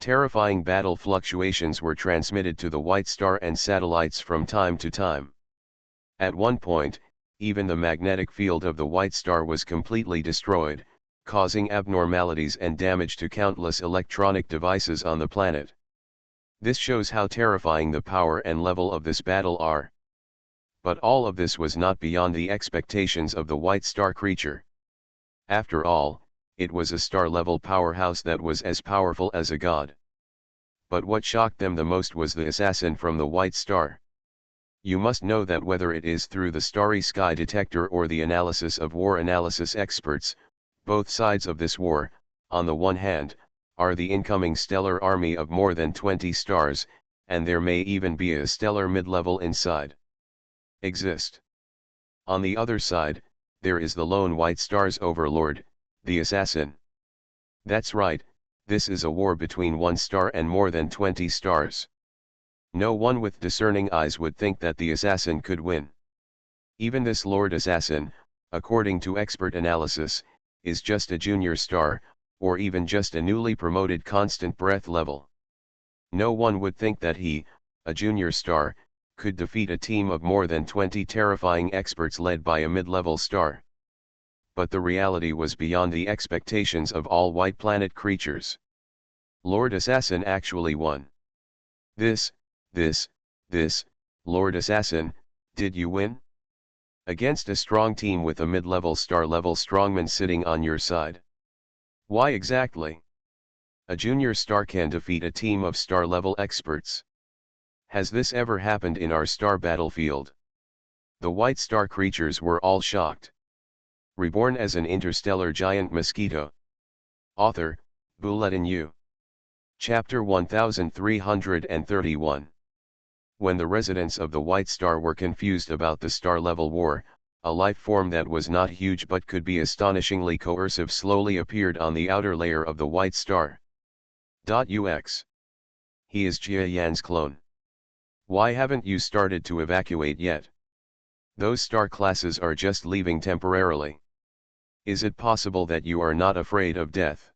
Terrifying battle fluctuations were transmitted to the white star and satellites from time to time. At one point, even the magnetic field of the white star was completely destroyed, causing abnormalities and damage to countless electronic devices on the planet. This shows how terrifying the power and level of this battle are. But all of this was not beyond the expectations of the white star creature. After all, it was a star-level powerhouse that was as powerful as a god. But what shocked them the most was the assassin from the white star. You must know that whether it is through the starry sky detector or the analysis of war analysis experts, both sides of this war, on the one hand, are the incoming stellar army of more than 20 stars, and there may even be a stellar mid-level inside. Exist. On the other side, there is the lone white star's overlord, the assassin. That's right, this is a war between one star and more than 20 stars. No one with discerning eyes would think that the assassin could win. Even this Lord Assassin, according to expert analysis, is just a junior star, or even just a newly promoted constant breath level. No one would think that he, a junior star, could defeat a team of more than 20 terrifying experts led by a mid-level star. but the reality was beyond the expectations of all white planet creatures. Lord Assassin actually won. This, Lord Assassin, did you win? Against a strong team with a mid-level star-level strongman sitting on your side. Why exactly? A junior star can defeat a team of star-level experts. Has this ever happened in our star battlefield? The white star creatures were all shocked. Reborn as an interstellar giant mosquito. Author, Bulletin U. Chapter 1331. When the residents of the White Star were confused about the star-level war, a life form that was not huge but could be astonishingly coercive slowly appeared on the outer layer of the White Star. Ux. He is Jia Yan's clone. Why haven't you started to evacuate yet? Those star classes are just leaving temporarily. Is it possible that you are not afraid of death?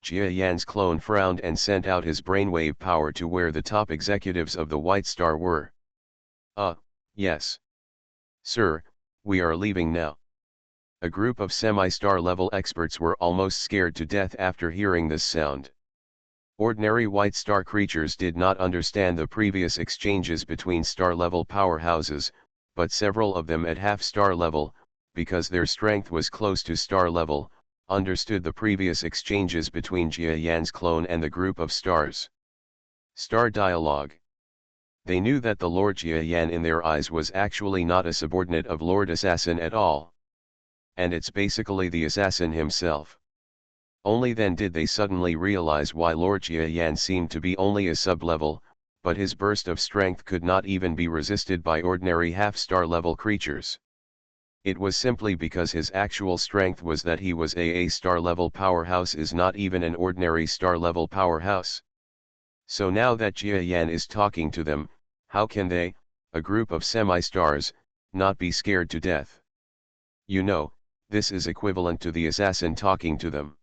Jia Yan's clone frowned and sent out his brainwave power to where the top executives of the White Star were. Yes. Sir, we are leaving now. A group of semi-star level experts were almost scared to death after hearing this sound. Ordinary White Star creatures did not understand the previous exchanges between star-level powerhouses, but several of them at half-star level, because their strength was close to star level, understood the previous exchanges between Jia Yan's clone and the group of stars. Star dialogue. They knew that the Lord Jia Yan in their eyes was actually not a subordinate of Lord Assassin at all. And it's basically the assassin himself. Only then did they suddenly realize why Lord Jia Yan seemed to be only a sub-level, but his burst of strength could not even be resisted by ordinary half-star level creatures. It was simply because his actual strength was that he was a star-level powerhouse is not even an ordinary star-level powerhouse. So now that Jia Yan is talking to them, how can they, a group of semi-stars, not be scared to death? You know, this is equivalent to the assassin talking to them.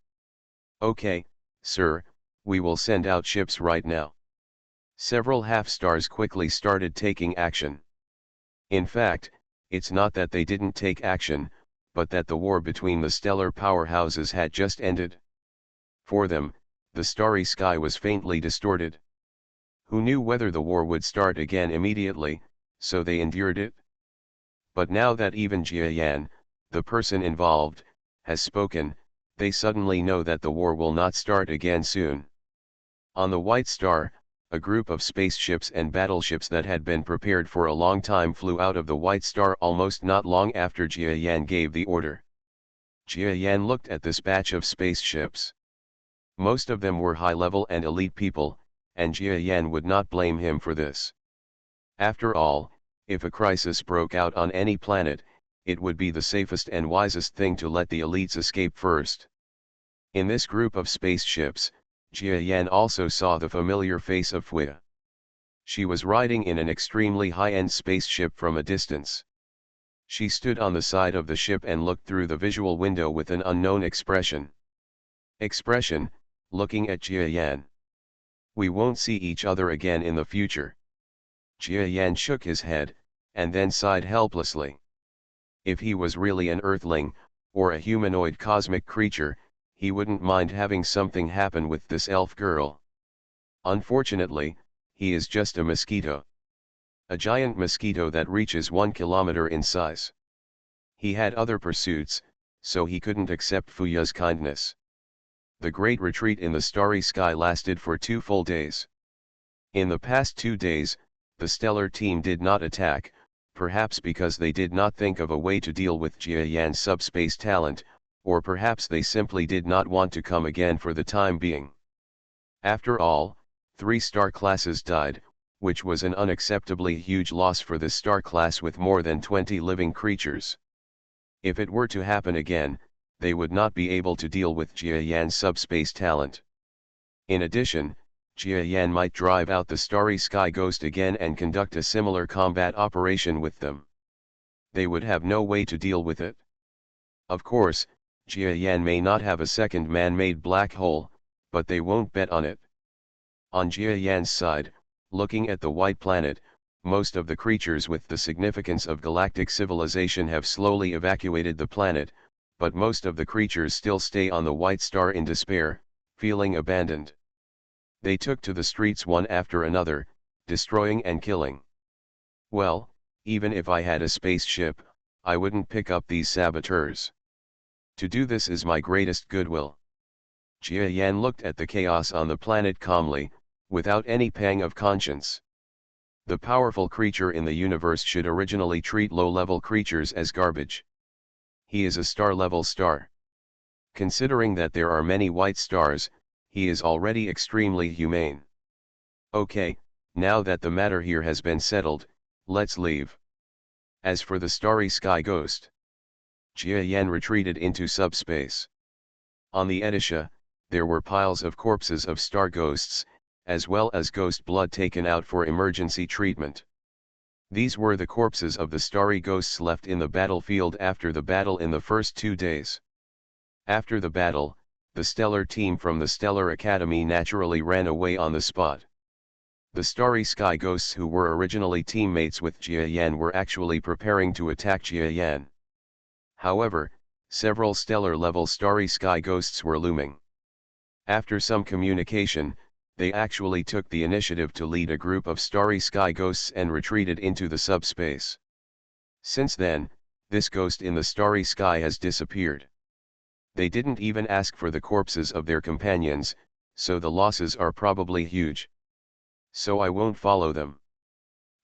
Okay, sir, we will send out ships right now. Several half-stars quickly started taking action. In fact, it's not that they didn't take action, but that the war between the stellar powerhouses had just ended. For them, the starry sky was faintly distorted. Who knew whether the war would start again immediately, so they endured it? But now that even Jia Yan, the person involved, has spoken, they suddenly know that the war will not start again soon. On the White Star, a group of spaceships and battleships that had been prepared for a long time flew out of the White Star almost not long after Jia Yan gave the order. Jia Yan looked at this batch of spaceships. Most of them were high-level and elite people, and Jia Yan would not blame him for this. After all, if a crisis broke out on any planet, it would be the safest and wisest thing to let the elites escape first. In this group of spaceships, Jia Yan also saw the familiar face of Fui. She was riding in an extremely high-end spaceship from a distance. She stood on the side of the ship and looked through the visual window with an unknown expression. Looking at Jia Yan. We won't see each other again in the future. Jia Yan shook his head, and then sighed helplessly. If he was really an Earthling, or a humanoid cosmic creature, he wouldn't mind having something happen with this elf girl. Unfortunately, he is just a mosquito. A giant mosquito that reaches 1 kilometer in size. He had other pursuits, so he couldn't accept Fuya's kindness. The great retreat in the starry sky lasted for 2 full days. In the past 2 days, the stellar team did not attack, perhaps because they did not think of a way to deal with Jia Yan's subspace talent, or perhaps they simply did not want to come again for the time being. After all, 3 star classes died, which was an unacceptably huge loss for this star class with more than 20 living creatures. If it were to happen again, they would not be able to deal with Jia Yan's subspace talent. In addition, Jia Yan might drive out the starry sky ghost again and conduct a similar combat operation with them. They would have no way to deal with it. Of course, Jia Yan may not have a second man-made black hole, but they won't bet on it. On Jia Yan's side, looking at the white planet, most of the creatures with the significance of galactic civilization have slowly evacuated the planet, but most of the creatures still stay on the white star in despair, feeling abandoned. They took to the streets one after another, destroying and killing. Well, even if I had a spaceship, I wouldn't pick up these saboteurs. To do this is my greatest goodwill. Jia Yan looked at the chaos on the planet calmly, without any pang of conscience. The powerful creature in the universe should originally treat low-level creatures as garbage. He is a star-level star. Considering that there are many white stars, he is already extremely humane. Okay, now that the matter here has been settled, let's leave. As for the starry sky ghost, Jia Yan retreated into subspace. On the Edisha, there were piles of corpses of star ghosts, as well as ghost blood taken out for emergency treatment. These were the corpses of the starry ghosts left in the battlefield after the battle in the first 2 days. After the battle, the stellar team from the Stellar Academy naturally ran away on the spot. The starry sky ghosts who were originally teammates with Jia Yan were actually preparing to attack Jia Yan. However, several stellar-level starry sky ghosts were looming. After some communication, they actually took the initiative to lead a group of starry sky ghosts and retreated into the subspace. Since then, this ghost in the starry sky has disappeared. They didn't even ask for the corpses of their companions, so the losses are probably huge. So I won't follow them.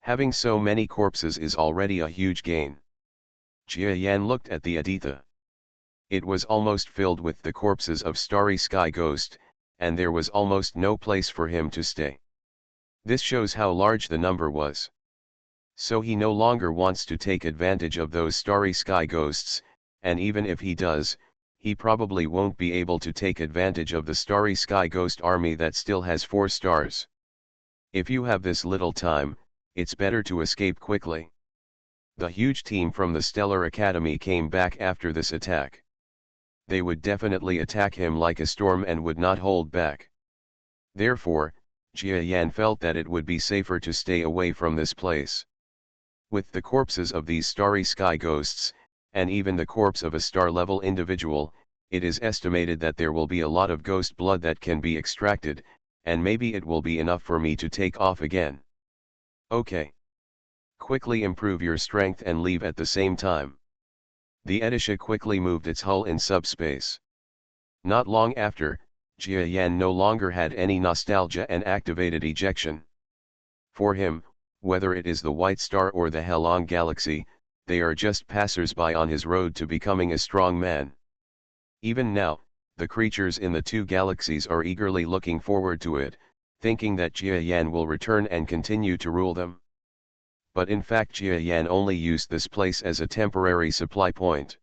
Having so many corpses is already a huge gain. Jia Yan looked at the Aditha. It was almost filled with the corpses of starry sky ghost, and there was almost no place for him to stay. This shows how large the number was. So he no longer wants to take advantage of those starry sky ghosts, and even if he does, he probably won't be able to take advantage of the starry sky ghost army that still has 4 stars. If you have this little time, it's better to escape quickly. The huge team from the Stellar Academy came back after this attack. They would definitely attack him like a storm and would not hold back. Therefore, Jia Yan felt that it would be safer to stay away from this place. With the corpses of these starry sky ghosts, and even the corpse of a star-level individual, it is estimated that there will be a lot of ghost blood that can be extracted, and maybe it will be enough for me to take off again. Okay. Quickly improve your strength and leave at the same time. The Edisha quickly moved its hull in subspace. Not long after, Jia Yan no longer had any nostalgia and activated ejection. For him, whether it is the White Star or the Helong Galaxy, they are just passers-by on his road to becoming a strong man. Even now, the creatures in the 2 galaxies are eagerly looking forward to it, thinking that Jia Yan will return and continue to rule them. But in fact Jia Yan only used this place as a temporary supply point.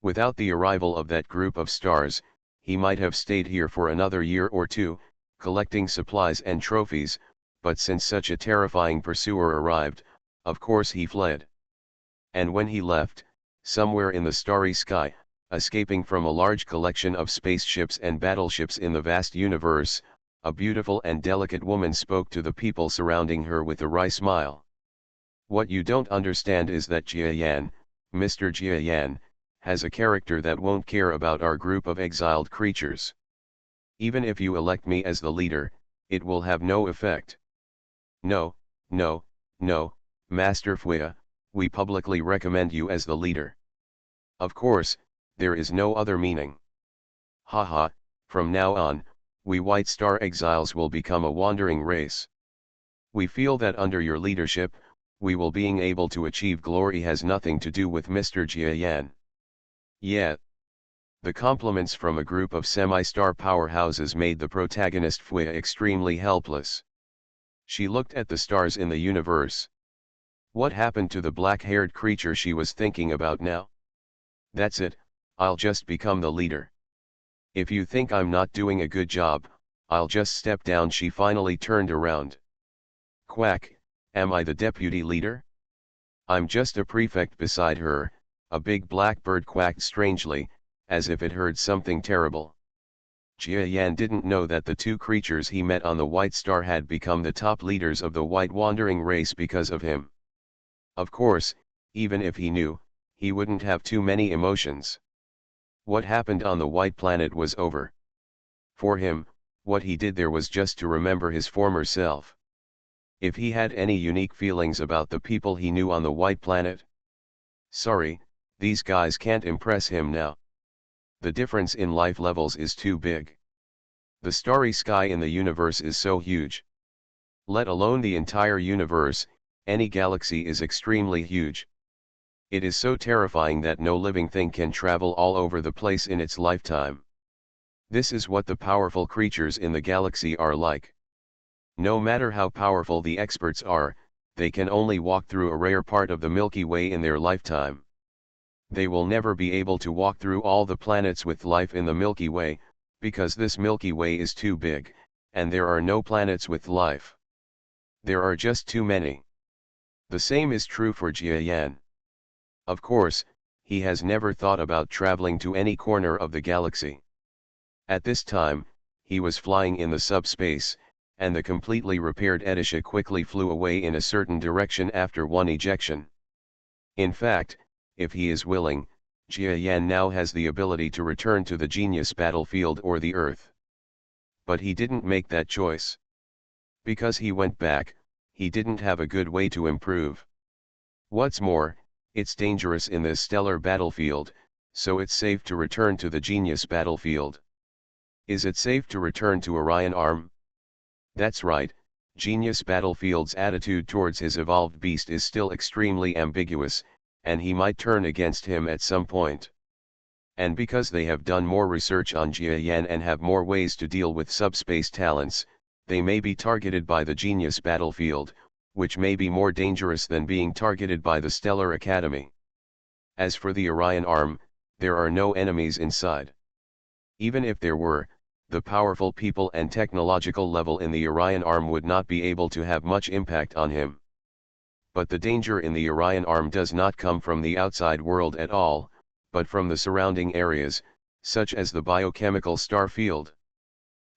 Without the arrival of that group of stars, he might have stayed here for another year or 2, collecting supplies and trophies, but since such a terrifying pursuer arrived, of course he fled. And when he left, somewhere in the starry sky, escaping from a large collection of spaceships and battleships in the vast universe, a beautiful and delicate woman spoke to the people surrounding her with a wry smile. What you don't understand is that Jia Yan, Mr. Jia Yan, has a character that won't care about our group of exiled creatures. Even if you elect me as the leader, it will have no effect. No, no, no, Master Fuya, we publicly recommend you as the leader. Of course, there is no other meaning. Haha, from now on, we White Star exiles will become a wandering race. We feel that under your leadership, we will being able to achieve glory has nothing to do with Mr. Jia Yan. Yeah. The compliments from a group of semi-star powerhouses made the protagonist Fuya extremely helpless. She looked at the stars in the universe. What happened to the black-haired creature she was thinking about now? That's it, I'll just become the leader. If you think I'm not doing a good job, I'll just step down. She finally turned around. Quack, am I the deputy leader? I'm just a prefect. Beside her, a big black bird quacked strangely, as if it heard something terrible. Jia Yan didn't know that the 2 creatures he met on the White Star had become the top leaders of the White Wandering race because of him. Of course, even if he knew, he wouldn't have too many emotions. What happened on the white planet was over. For him, what he did there was just to remember his former self. If he had any unique feelings about the people he knew on the white planet, sorry, these guys can't impress him now. The difference in life levels is too big. The starry sky in the universe is so huge. Let alone the entire universe, any galaxy is extremely huge. It is so terrifying that no living thing can travel all over the place in its lifetime. This is what the powerful creatures in the galaxy are like. No matter how powerful the experts are, they can only walk through a rare part of the Milky Way in their lifetime. They will never be able to walk through all the planets with life in the Milky Way, because this Milky Way is too big, and there are no planets with life. There are just too many. The same is true for Jia Yan. Of course, he has never thought about traveling to any corner of the galaxy. At this time, he was flying in the subspace, and the completely repaired Edisha quickly flew away in a certain direction after one ejection. In fact, if he is willing, Jia Yan now has the ability to return to the genius battlefield or the Earth. But he didn't make that choice. Because he went back, he didn't have a good way to improve. What's more, it's dangerous in this stellar battlefield, so it's safe to return to the genius battlefield. Is it safe to return to Orion Arm? That's right, Genius Battlefield's attitude towards his evolved beast is still extremely ambiguous, and he might turn against him at some point. And because they have done more research on Jia Yan and have more ways to deal with subspace talents, they may be targeted by the Genius Battlefield, which may be more dangerous than being targeted by the Stellar Academy. As for the Orion Arm, there are no enemies inside. Even if there were, the powerful people and technological level in the Orion Arm would not be able to have much impact on him. But the danger in the Orion Arm does not come from the outside world at all, but from the surrounding areas, such as the biochemical star field.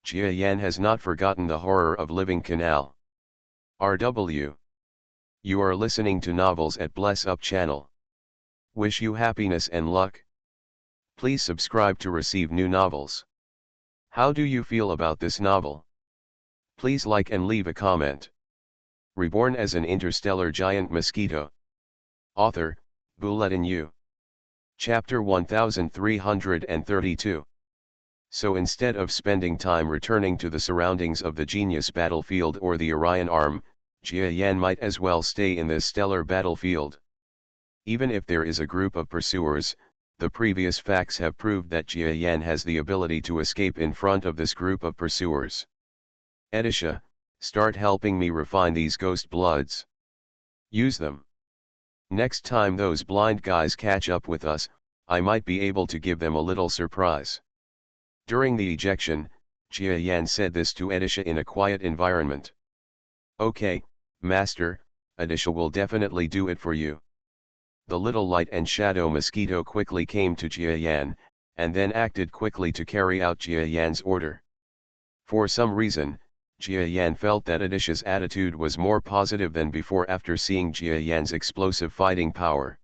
Jia Yan has not forgotten the horror of living canal. RW. You are listening to Novels at Bless Up channel. Wish you happiness and luck. Please subscribe to receive new novels. How do you feel about this novel? Please like and leave a comment. Reborn as an interstellar giant mosquito. Author, Bulletin U. Chapter 1332. So instead of spending time returning to the surroundings of the Genius Battlefield or the Orion Arm, Jia Yan might as well stay in this stellar battlefield. Even if there is a group of pursuers, the previous facts have proved that Jia Yan has the ability to escape in front of this group of pursuers. Edisha, start helping me refine these ghost bloods. Use them. Next time those blind guys catch up with us, I might be able to give them a little surprise. During the ejection, Jia Yan said this to Edisha in a quiet environment. Okay, Master, Edisha will definitely do it for you. The little light and shadow mosquito quickly came to Jia Yan, and then acted quickly to carry out Jia Yan's order. For some reason, Jia Yan felt that Edisha's attitude was more positive than before after seeing Jia Yan's explosive fighting power.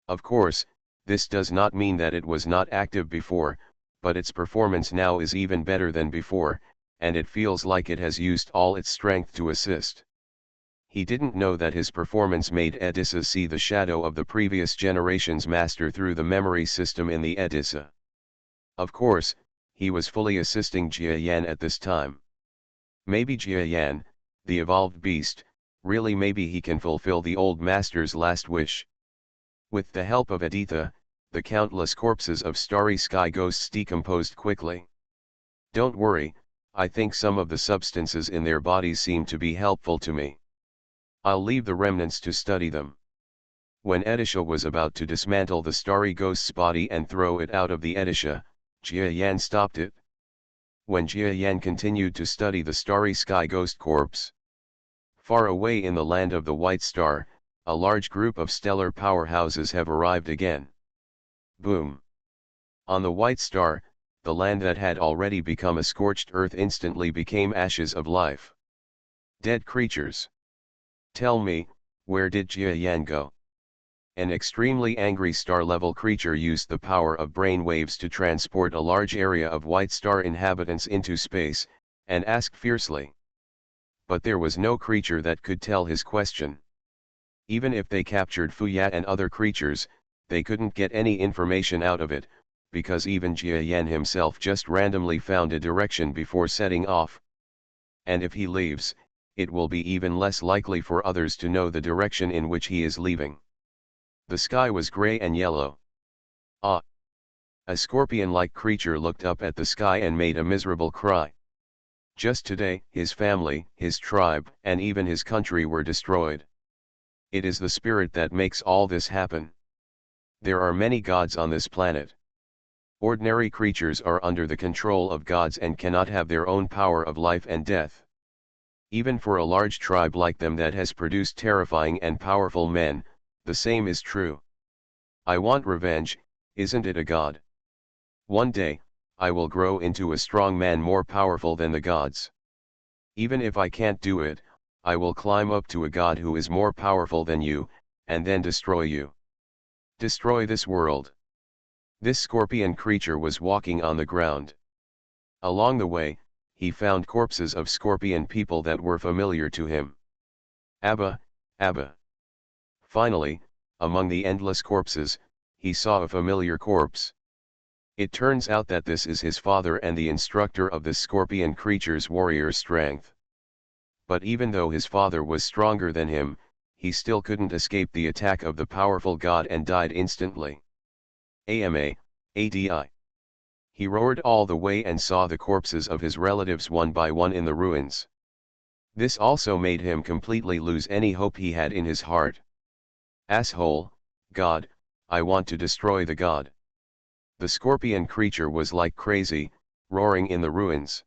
Of course, this does not mean that it was not active before, but its performance now is even better than before, and it feels like it has used all its strength to assist. He didn't know that his performance made Edissa see the shadow of the previous generation's master through the memory system in the Edissa. Of course, he was fully assisting Jia Yan at this time. Maybe Jia Yan, the evolved beast, really maybe he can fulfill the old master's last wish. With the help of Editha, the countless corpses of starry sky ghosts decomposed quickly. Don't worry, I think some of the substances in their bodies seem to be helpful to me. I'll leave the remnants to study them. When Edisha was about to dismantle the starry ghost's body and throw it out of the Edisha, Jia Yan stopped it. When Jia Yan continued to study the starry sky ghost corpse, far away in the land of the White Star, a large group of stellar powerhouses have arrived again. Boom! On the White Star, the land that had already become a scorched earth instantly became ashes of life. Dead creatures. Tell me, where did Jia Yan go? An extremely angry star-level creature used the power of brain waves to transport a large area of white star inhabitants into space, and asked fiercely. But there was no creature that could tell his question. Even if they captured Fuyat and other creatures, they couldn't get any information out of it, because even Jia Yan himself just randomly found a direction before setting off. And if he leaves, it will be even less likely for others to know the direction in which he is leaving. The sky was gray and yellow. Ah! A scorpion-like creature looked up at the sky and made a miserable cry. Just today, his family, his tribe, and even his country were destroyed. It is the spirit that makes all this happen. There are many gods on this planet. Ordinary creatures are under the control of gods and cannot have their own power of life and death. Even for a large tribe like them that has produced terrifying and powerful men, the same is true. I want revenge, isn't it a god? One day, I will grow into a strong man more powerful than the gods. Even if I can't do it, I will climb up to a god who is more powerful than you, and then destroy you. Destroy this world. This scorpion creature was walking on the ground. Along the way, he found corpses of scorpion people that were familiar to him. Abba, Abba. Finally, among the endless corpses, he saw a familiar corpse. It turns out that this is his father and the instructor of this scorpion creature's warrior strength. But even though his father was stronger than him, he still couldn't escape the attack of the powerful god and died instantly. ADI. He roared all the way and saw the corpses of his relatives one by one in the ruins. This also made him completely lose any hope he had in his heart. Asshole, God, I want to destroy the god. The scorpion creature was like crazy, roaring in the ruins.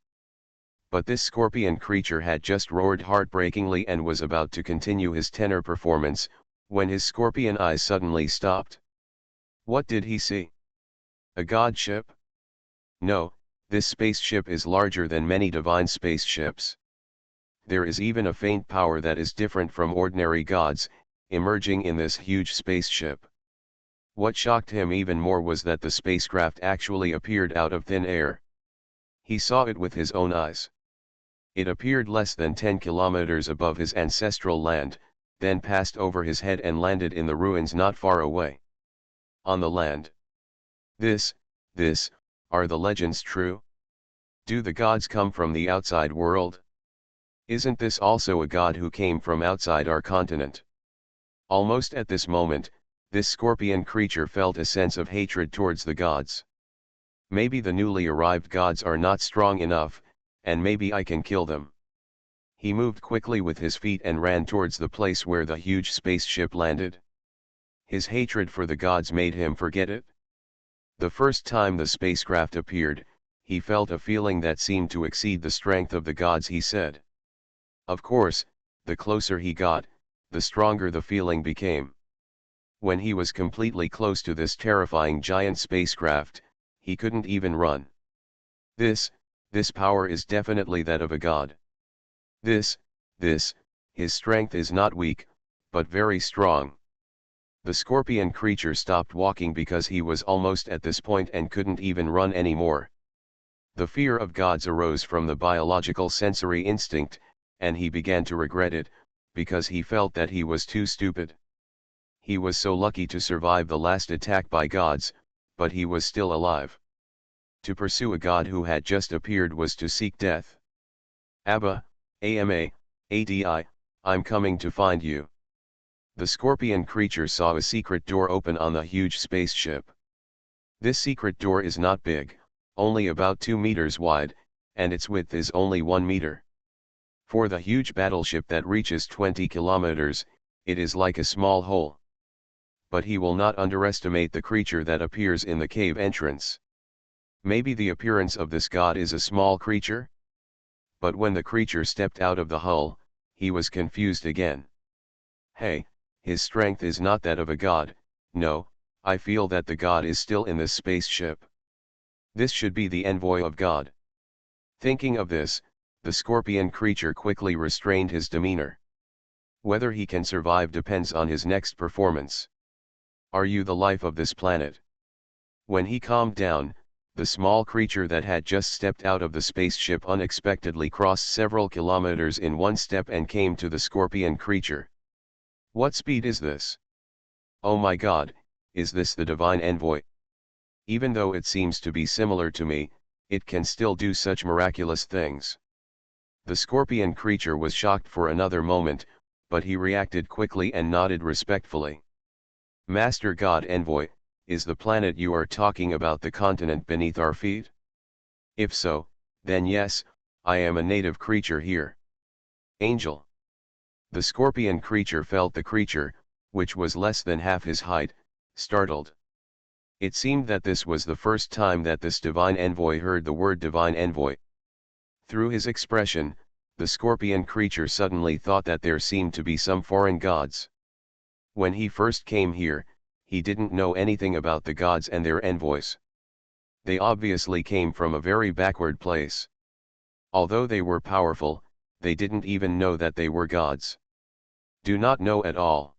But this scorpion creature had just roared heartbreakingly and was about to continue his tenor performance, when his scorpion eyes suddenly stopped. What did he see? A god ship? No, this spaceship is larger than many divine spaceships. There is even a faint power that is different from ordinary gods, emerging in this huge spaceship. What shocked him even more was that the spacecraft actually appeared out of thin air. He saw it with his own eyes. It appeared less than 10 kilometers above his ancestral land, then passed over his head and landed in the ruins not far away. On the land. This, are the legends true? Do the gods come from the outside world? Isn't this also a god who came from outside our continent? Almost at this moment, this scorpion creature felt a sense of hatred towards the gods. Maybe the newly arrived gods are not strong enough, and maybe I can kill them. He moved quickly with his feet and ran towards the place where the huge spaceship landed. His hatred for the gods made him forget it. The first time the spacecraft appeared, he felt a feeling that seemed to exceed the strength of the gods, he said. Of course, the closer he got, the stronger the feeling became. When he was completely close to this terrifying giant spacecraft, he couldn't even run. This power is definitely that of a god. His strength is not weak, but very strong. The scorpion creature stopped walking because he was almost at this point and couldn't even run anymore. The fear of gods arose from the biological sensory instinct, and he began to regret it, because he felt that he was too stupid. He was so lucky to survive the last attack by gods, but he was still alive. To pursue a god who had just appeared was to seek death. Abba, Adi, I'm coming to find you. The scorpion creature saw a secret door open on the huge spaceship. This secret door is not big, only about 2 meters wide, and its width is only 1 meter. For the huge battleship that reaches 20 kilometers, it is like a small hole. But he will not underestimate the creature that appears in the cave entrance. Maybe the appearance of this god is a small creature? But when the creature stepped out of the hull, he was confused again. Hey, his strength is not that of a god. No, I feel that the god is still in this spaceship. This should be the envoy of God. Thinking of this, the scorpion creature quickly restrained his demeanor. Whether he can survive depends on his next performance. Are you the life of this planet? When he calmed down, the small creature that had just stepped out of the spaceship unexpectedly crossed several kilometers in one step and came to the scorpion creature. What speed is this? Oh my God, is this the divine envoy? Even though it seems to be similar to me, it can still do such miraculous things. The scorpion creature was shocked for another moment, but he reacted quickly and nodded respectfully. Master God Envoy, is the planet you are talking about the continent beneath our feet? If so, then yes, I am a native creature here. Angel. The scorpion creature felt the creature, which was less than half his height, startled. It seemed that this was the first time that this divine envoy heard the word divine envoy. Through his expression, the scorpion creature suddenly thought that there seemed to be some foreign gods. When he first came here, he didn't know anything about the gods and their envoys. They obviously came from a very backward place. Although they were powerful, they didn't even know that they were gods. Do not know at all.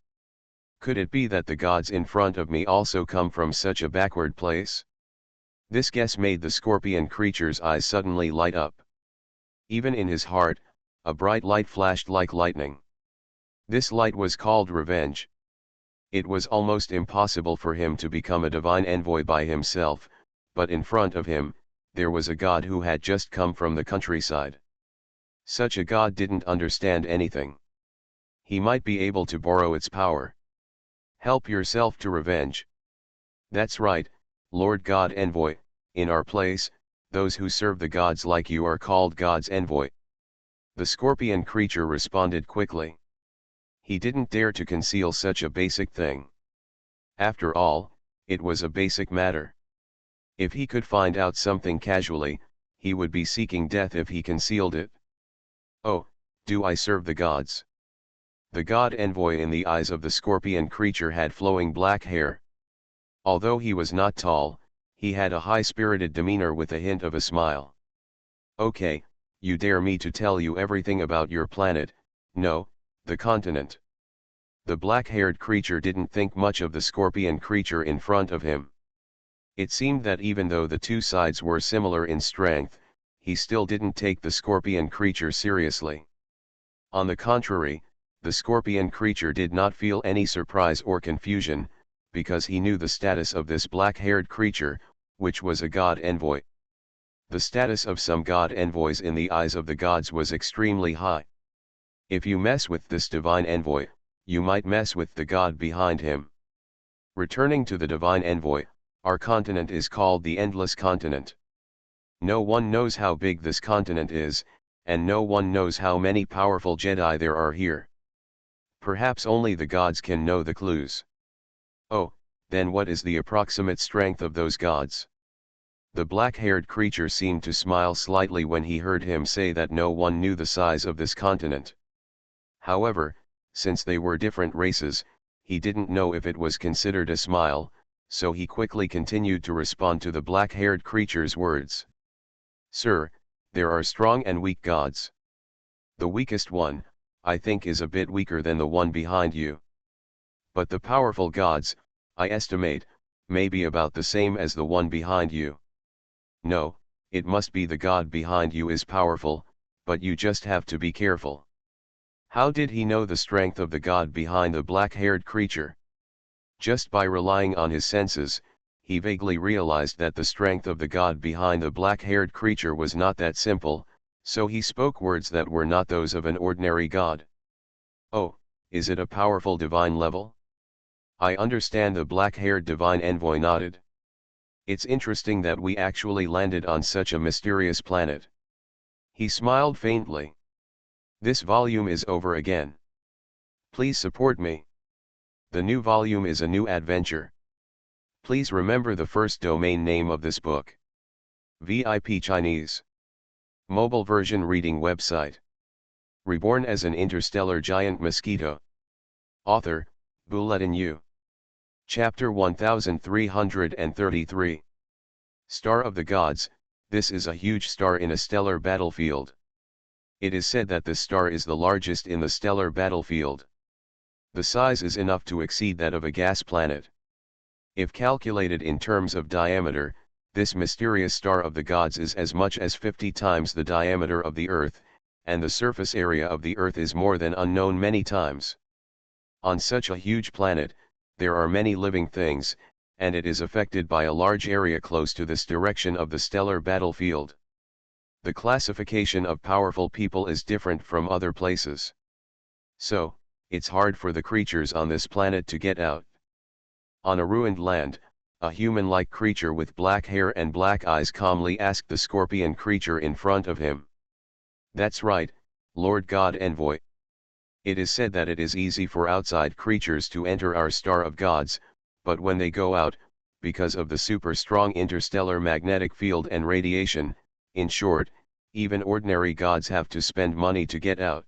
Could it be that the gods in front of me also come from such a backward place? This guess made the scorpion creature's eyes suddenly light up. Even in his heart, a bright light flashed like lightning. This light was called revenge. It was almost impossible for him to become a divine envoy by himself, but in front of him, there was a god who had just come from the countryside. Such a god didn't understand anything. He might be able to borrow its power. Help yourself to revenge. That's right, Lord God Envoy, in our place, those who serve the gods like you are called God's envoy. The scorpion creature responded quickly. He didn't dare to conceal such a basic thing. After all, it was a basic matter. If he could find out something casually, he would be seeking death if he concealed it. Oh, do I serve the gods? The god envoy in the eyes of the scorpion creature had flowing black hair. Although he was not tall, he had a high-spirited demeanor with a hint of a smile. Okay, you dare me to tell you everything about your planet, no, the continent. The black-haired creature didn't think much of the scorpion creature in front of him. It seemed that even though the two sides were similar in strength, he still didn't take the scorpion creature seriously. On the contrary, the scorpion creature did not feel any surprise or confusion, because he knew the status of this black-haired creature, which was a god envoy. The status of some god envoys in the eyes of the gods was extremely high. If you mess with this divine envoy, you might mess with the god behind him. Returning to the divine envoy, our continent is called the Endless Continent. No one knows how big this continent is, and no one knows how many powerful Jedi there are here. Perhaps only the gods can know the clues. Oh, then what is the approximate strength of those gods? The black-haired creature seemed to smile slightly when he heard him say that no one knew the size of this continent. However, since they were different races, he didn't know if it was considered a smile, so he quickly continued to respond to the black-haired creature's words. Sir, there are strong and weak gods. The weakest one, I think, is a bit weaker than the one behind you. But the powerful gods, I estimate, may be about the same as the one behind you. No, it must be the god behind you is powerful, but you just have to be careful. How did he know the strength of the god behind the black-haired creature? Just by relying on his senses, he vaguely realized that the strength of the god behind the black-haired creature was not that simple, so he spoke words that were not those of an ordinary god. Oh, is it a powerful divine level? I understand. The black-haired divine envoy nodded. It's interesting that we actually landed on such a mysterious planet. He smiled faintly. This volume is over again. Please support me. The new volume is a new adventure. Please remember the first domain name of this book. VIP Chinese. Mobile version reading website. Reborn as an interstellar giant mosquito. Author, Bulletin U. Chapter 1333. Star of the Gods, this is a huge star in a stellar battlefield. It is said that this star is the largest in the stellar battlefield. The size is enough to exceed that of a gas planet. If calculated in terms of diameter, this mysterious star of the gods is as much as 50 times the diameter of the Earth, and the surface area of the Earth is more than unknown many times. On such a huge planet, there are many living things, and it is affected by a large area close to this direction of the stellar battlefield. The classification of powerful people is different from other places. So, it's hard for the creatures on this planet to get out. On a ruined land, a human-like creature with black hair and black eyes calmly asked the scorpion creature in front of him. "That's right, Lord God Envoy. It is said that it is easy for outside creatures to enter our star of gods, but when they go out, because of the super strong interstellar magnetic field and radiation, in short, even ordinary gods have to spend money to get out.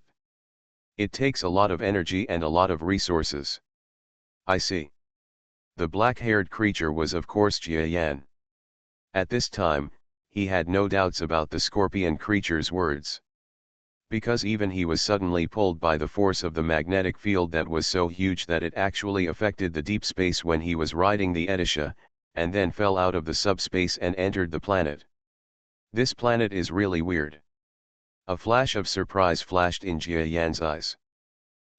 It takes a lot of energy and a lot of resources." "I see." The black-haired creature was of course Jia Yan. At this time, he had no doubts about the scorpion creature's words. Because even he was suddenly pulled by the force of the magnetic field that was so huge that it actually affected the deep space when he was riding the Edisha, and then fell out of the subspace and entered the planet. This planet is really weird. A flash of surprise flashed in Jia Yan's eyes.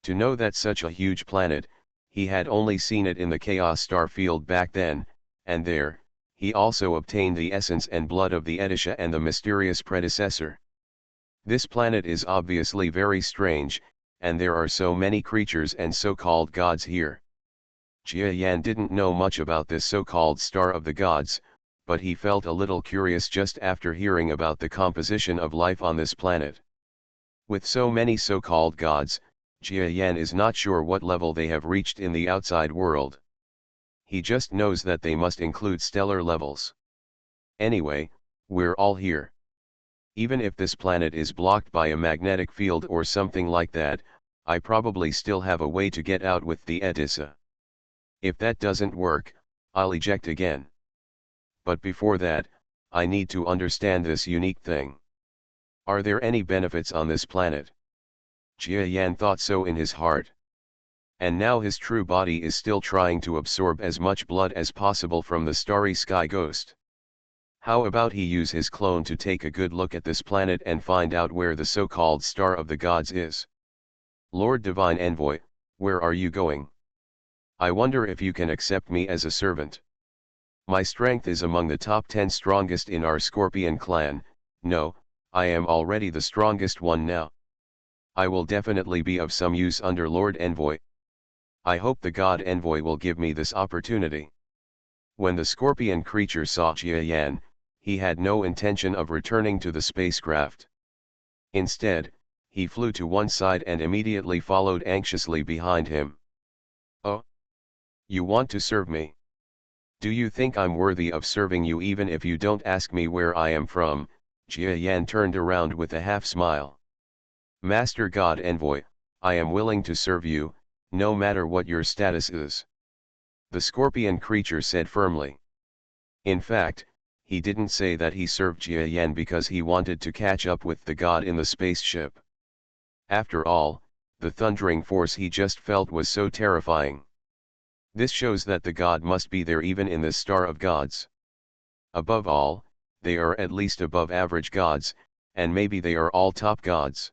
To know that such a huge planet, he had only seen it in the chaos star field back then, and there, he also obtained the essence and blood of the Edisha and the mysterious predecessor. This planet is obviously very strange, and there are so many creatures and so-called gods here. Jia Yan didn't know much about this so-called star of the gods, but he felt a little curious just after hearing about the composition of life on this planet. With so many so-called gods, Jia Yan is not sure what level they have reached in the outside world. He just knows that they must include stellar levels. Anyway, we're all here. Even if this planet is blocked by a magnetic field or something like that, I probably still have a way to get out with the Edissa. If that doesn't work, I'll eject again. But before that, I need to understand this unique thing. Are there any benefits on this planet? Jia Yan thought so in his heart. And now his true body is still trying to absorb as much blood as possible from the starry sky ghost. How about he use his clone to take a good look at this planet and find out where the so-called star of the gods is? "Lord Divine Envoy, where are you going? I wonder if you can accept me as a servant. My strength is among the top 10 strongest in our Scorpion clan. No, I am already the strongest one now. I will definitely be of some use under Lord Envoy. I hope the God Envoy will give me this opportunity." When the scorpion creature saw Jia Yan, he had no intention of returning to the spacecraft. Instead, he flew to one side and immediately followed anxiously behind him. "Oh? You want to serve me? Do you think I'm worthy of serving you even if you don't ask me where I am from?" Jia Yan turned around with a half-smile. "Master God Envoy, I am willing to serve you, no matter what your status is," the scorpion creature said firmly. In fact, he didn't say that he served Jia Yan because he wanted to catch up with the god in the spaceship. After all, the thundering force he just felt was so terrifying. This shows that the god must be there even in this star of gods. Above all, they are at least above average gods, and maybe they are all top gods.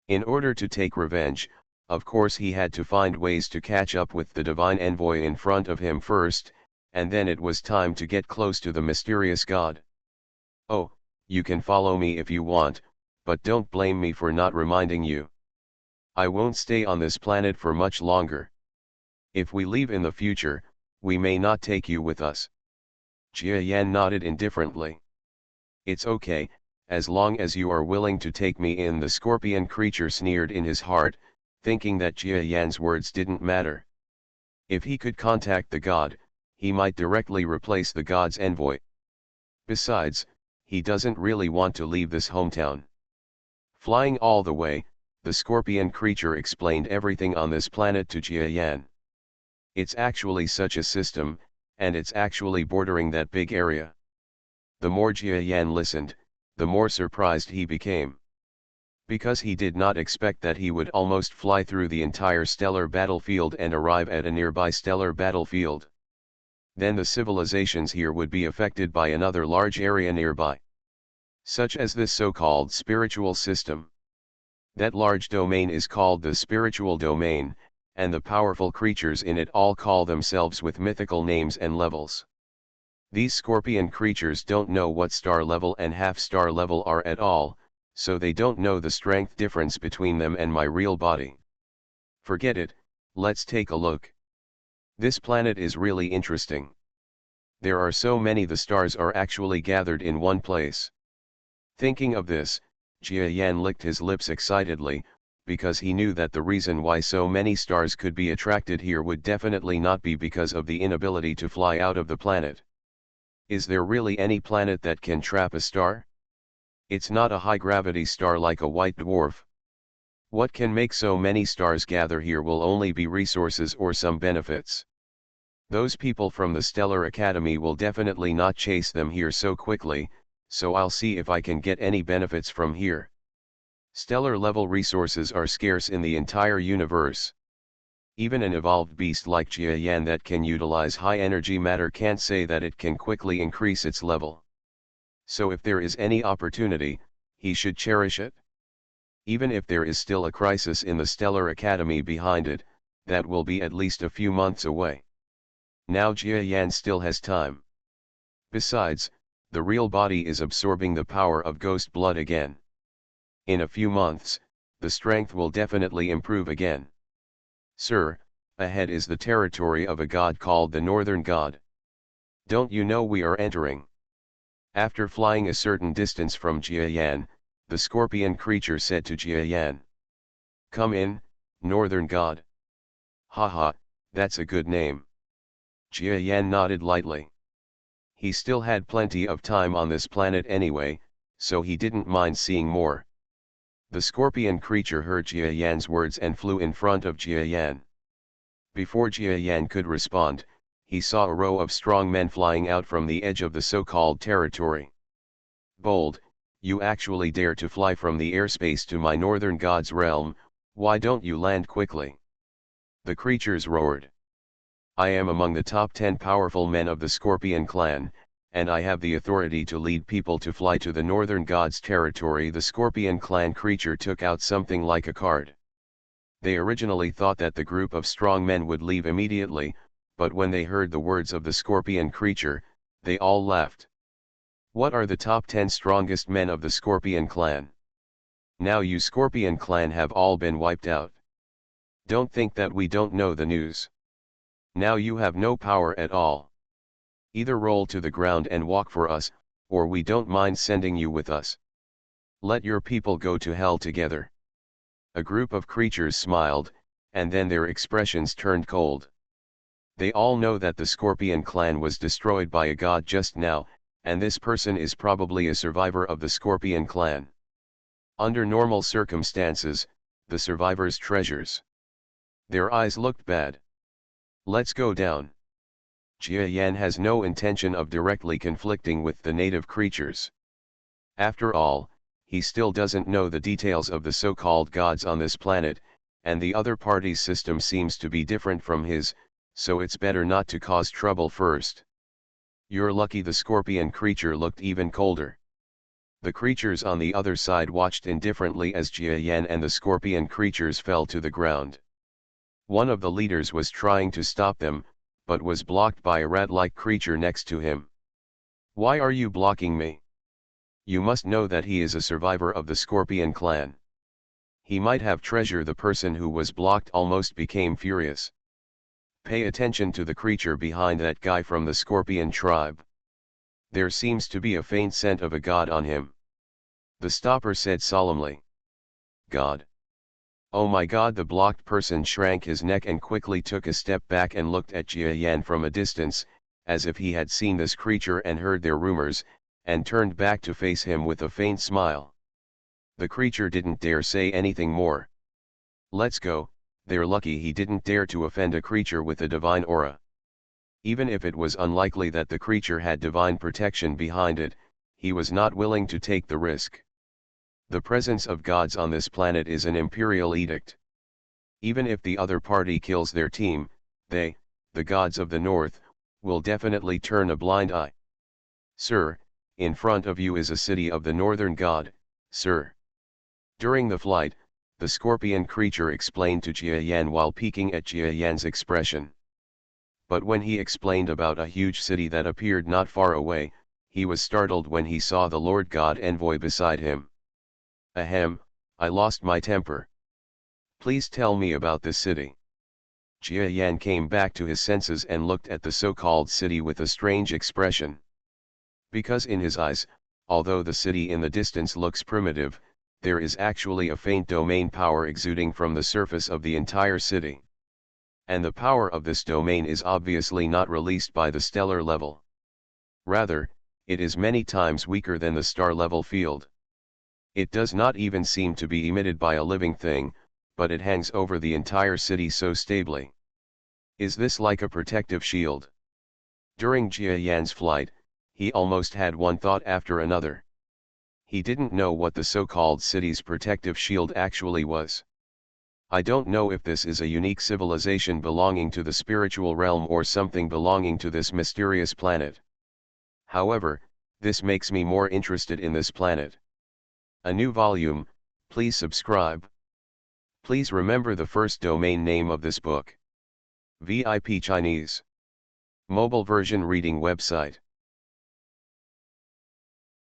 In order to take revenge, of course he had to find ways to catch up with the divine envoy in front of him first, and then it was time to get close to the mysterious god. "Oh, you can follow me if you want, but don't blame me for not reminding you. I won't stay on this planet for much longer. If we leave in the future, we may not take you with us." Jia Yan nodded indifferently. "It's okay, as long as you are willing to take me in," the scorpion creature sneered in his heart, thinking that Jia Yan's words didn't matter. If he could contact the god, he might directly replace the god's envoy. Besides, he doesn't really want to leave this hometown. Flying all the way, the scorpion creature explained everything on this planet to Jia Yan. It's actually such a system, and it's actually bordering that big area. The more Jia Yan listened, the more surprised he became. Because he did not expect that he would almost fly through the entire stellar battlefield and arrive at a nearby stellar battlefield. then the civilizations here would be affected by another large area nearby. Such as this so-called spiritual system. That large domain is called the spiritual domain, and the powerful creatures in it all call themselves with mythical names and levels. These scorpion creatures don't know what star level and half-star level are at all, so they don't know the strength difference between them and my real body. Forget it, let's take a look. This planet is really interesting. There are so many, the stars are actually gathered in one place. Thinking of this, Jia Yan licked his lips excitedly, because he knew that the reason why so many stars could be attracted here would definitely not be because of the inability to fly out of the planet. Is there really any planet that can trap a star? It's not a high-gravity star like a white dwarf. What can make so many stars gather here will only be resources or some benefits. Those people from the Stellar Academy will definitely not chase them here so quickly, so I'll see if I can get any benefits from here. Stellar level resources are scarce in the entire universe. Even an evolved beast like Jia Yan that can utilize high energy matter can't say that it can quickly increase its level. So if there is any opportunity, he should cherish it. Even if there is still a crisis in the Stellar Academy behind it, that will be at least a few months away. Now Jia Yan still has time. Besides, the real body is absorbing the power of ghost blood again. In a few months, the strength will definitely improve again. Sir, ahead is the territory of a god called the Northern God. Don't you know we are entering? After flying a certain distance from Jia Yan, the scorpion creature said to Jia Yan. Come in, Northern God. Haha, that's a good name. Jia Yan nodded lightly. He still had plenty of time on this planet anyway, so he didn't mind seeing more. The scorpion creature heard Jia Yan's words and flew in front of Jia Yan. Before Jia Yan could respond, he saw a row of strong men flying out from the edge of the so-called territory. Bold, you actually dare to fly from the airspace to my northern god's realm, why don't you land quickly? The creatures roared. I am among the top 10 powerful men of the Scorpion clan, and I have the authority to lead people to fly to the northern god's territory. The Scorpion clan creature took out something like a card. They originally thought that the group of strong men would leave immediately, but when they heard the words of the Scorpion creature, they all left. What are the top 10 strongest men of the Scorpion clan? Now you Scorpion clan have all been wiped out. Don't think that we don't know the news. Now you have no power at all. Either roll to the ground and walk for us, or we don't mind sending you with us. Let your people go to hell together. A group of creatures smiled, and then their expressions turned cold. They all know that the Scorpion clan was destroyed by a god just now, and this person is probably a survivor of the Scorpion clan. Under normal circumstances, the survivors' treasures. Their eyes looked bad. Let's go down. Jia Yan has no intention of directly conflicting with the native creatures. After all, he still doesn't know the details of the so-called gods on this planet, and the other party's system seems to be different from his, so it's better not to cause trouble first. You're lucky. The scorpion creature looked even colder. The creatures on the other side watched indifferently as Jia Yan and the scorpion creatures fell to the ground. One of the leaders was trying to stop them, but was blocked by a rat-like creature next to him. Why are you blocking me? You must know that he is a survivor of the Scorpion clan. He might have treasure. The person who was blocked almost became furious. Pay attention to the creature behind that guy from the Scorpion tribe. There seems to be a faint scent of a god on him. The stopper said solemnly. God. Oh my god! The blocked person shrank his neck and quickly took a step back and looked at Jia Yan from a distance, as if he had seen this creature and heard their rumors, and turned back to face him with a faint smile. The creature didn't dare say anything more. Let's go. They're lucky he didn't dare to offend a creature with a divine aura. Even if it was unlikely that the creature had divine protection behind it, he was not willing to take the risk. The presence of gods on this planet is an imperial edict. Even if the other party kills their team, they, the gods of the north, will definitely turn a blind eye. Sir, in front of you is a city of the northern god, sir. During the flight, the scorpion creature explained to Jia Yan while peeking at Jia Yan's expression. But when he explained about a huge city that appeared not far away, he was startled when he saw the Lord God envoy beside him. Ahem, I lost my temper. Please tell me about this city. Jia Yan came back to his senses and looked at the so-called city with a strange expression. Because in his eyes, although the city in the distance looks primitive, there is actually a faint domain power exuding from the surface of the entire city. And the power of this domain is obviously not released by the stellar level. Rather, it is many times weaker than the star level field. It does not even seem to be emitted by a living thing, but it hangs over the entire city so stably. Is this like a protective shield? During Jia Yan's flight, he almost had one thought after another. He didn't know what the so-called city's protective shield actually was. I don't know if this is a unique civilization belonging to the spiritual realm or something belonging to this mysterious planet. However, this makes me more interested in this planet. A new volume, please subscribe. Please remember the first domain name of this book. VIP Chinese. Mobile version reading website.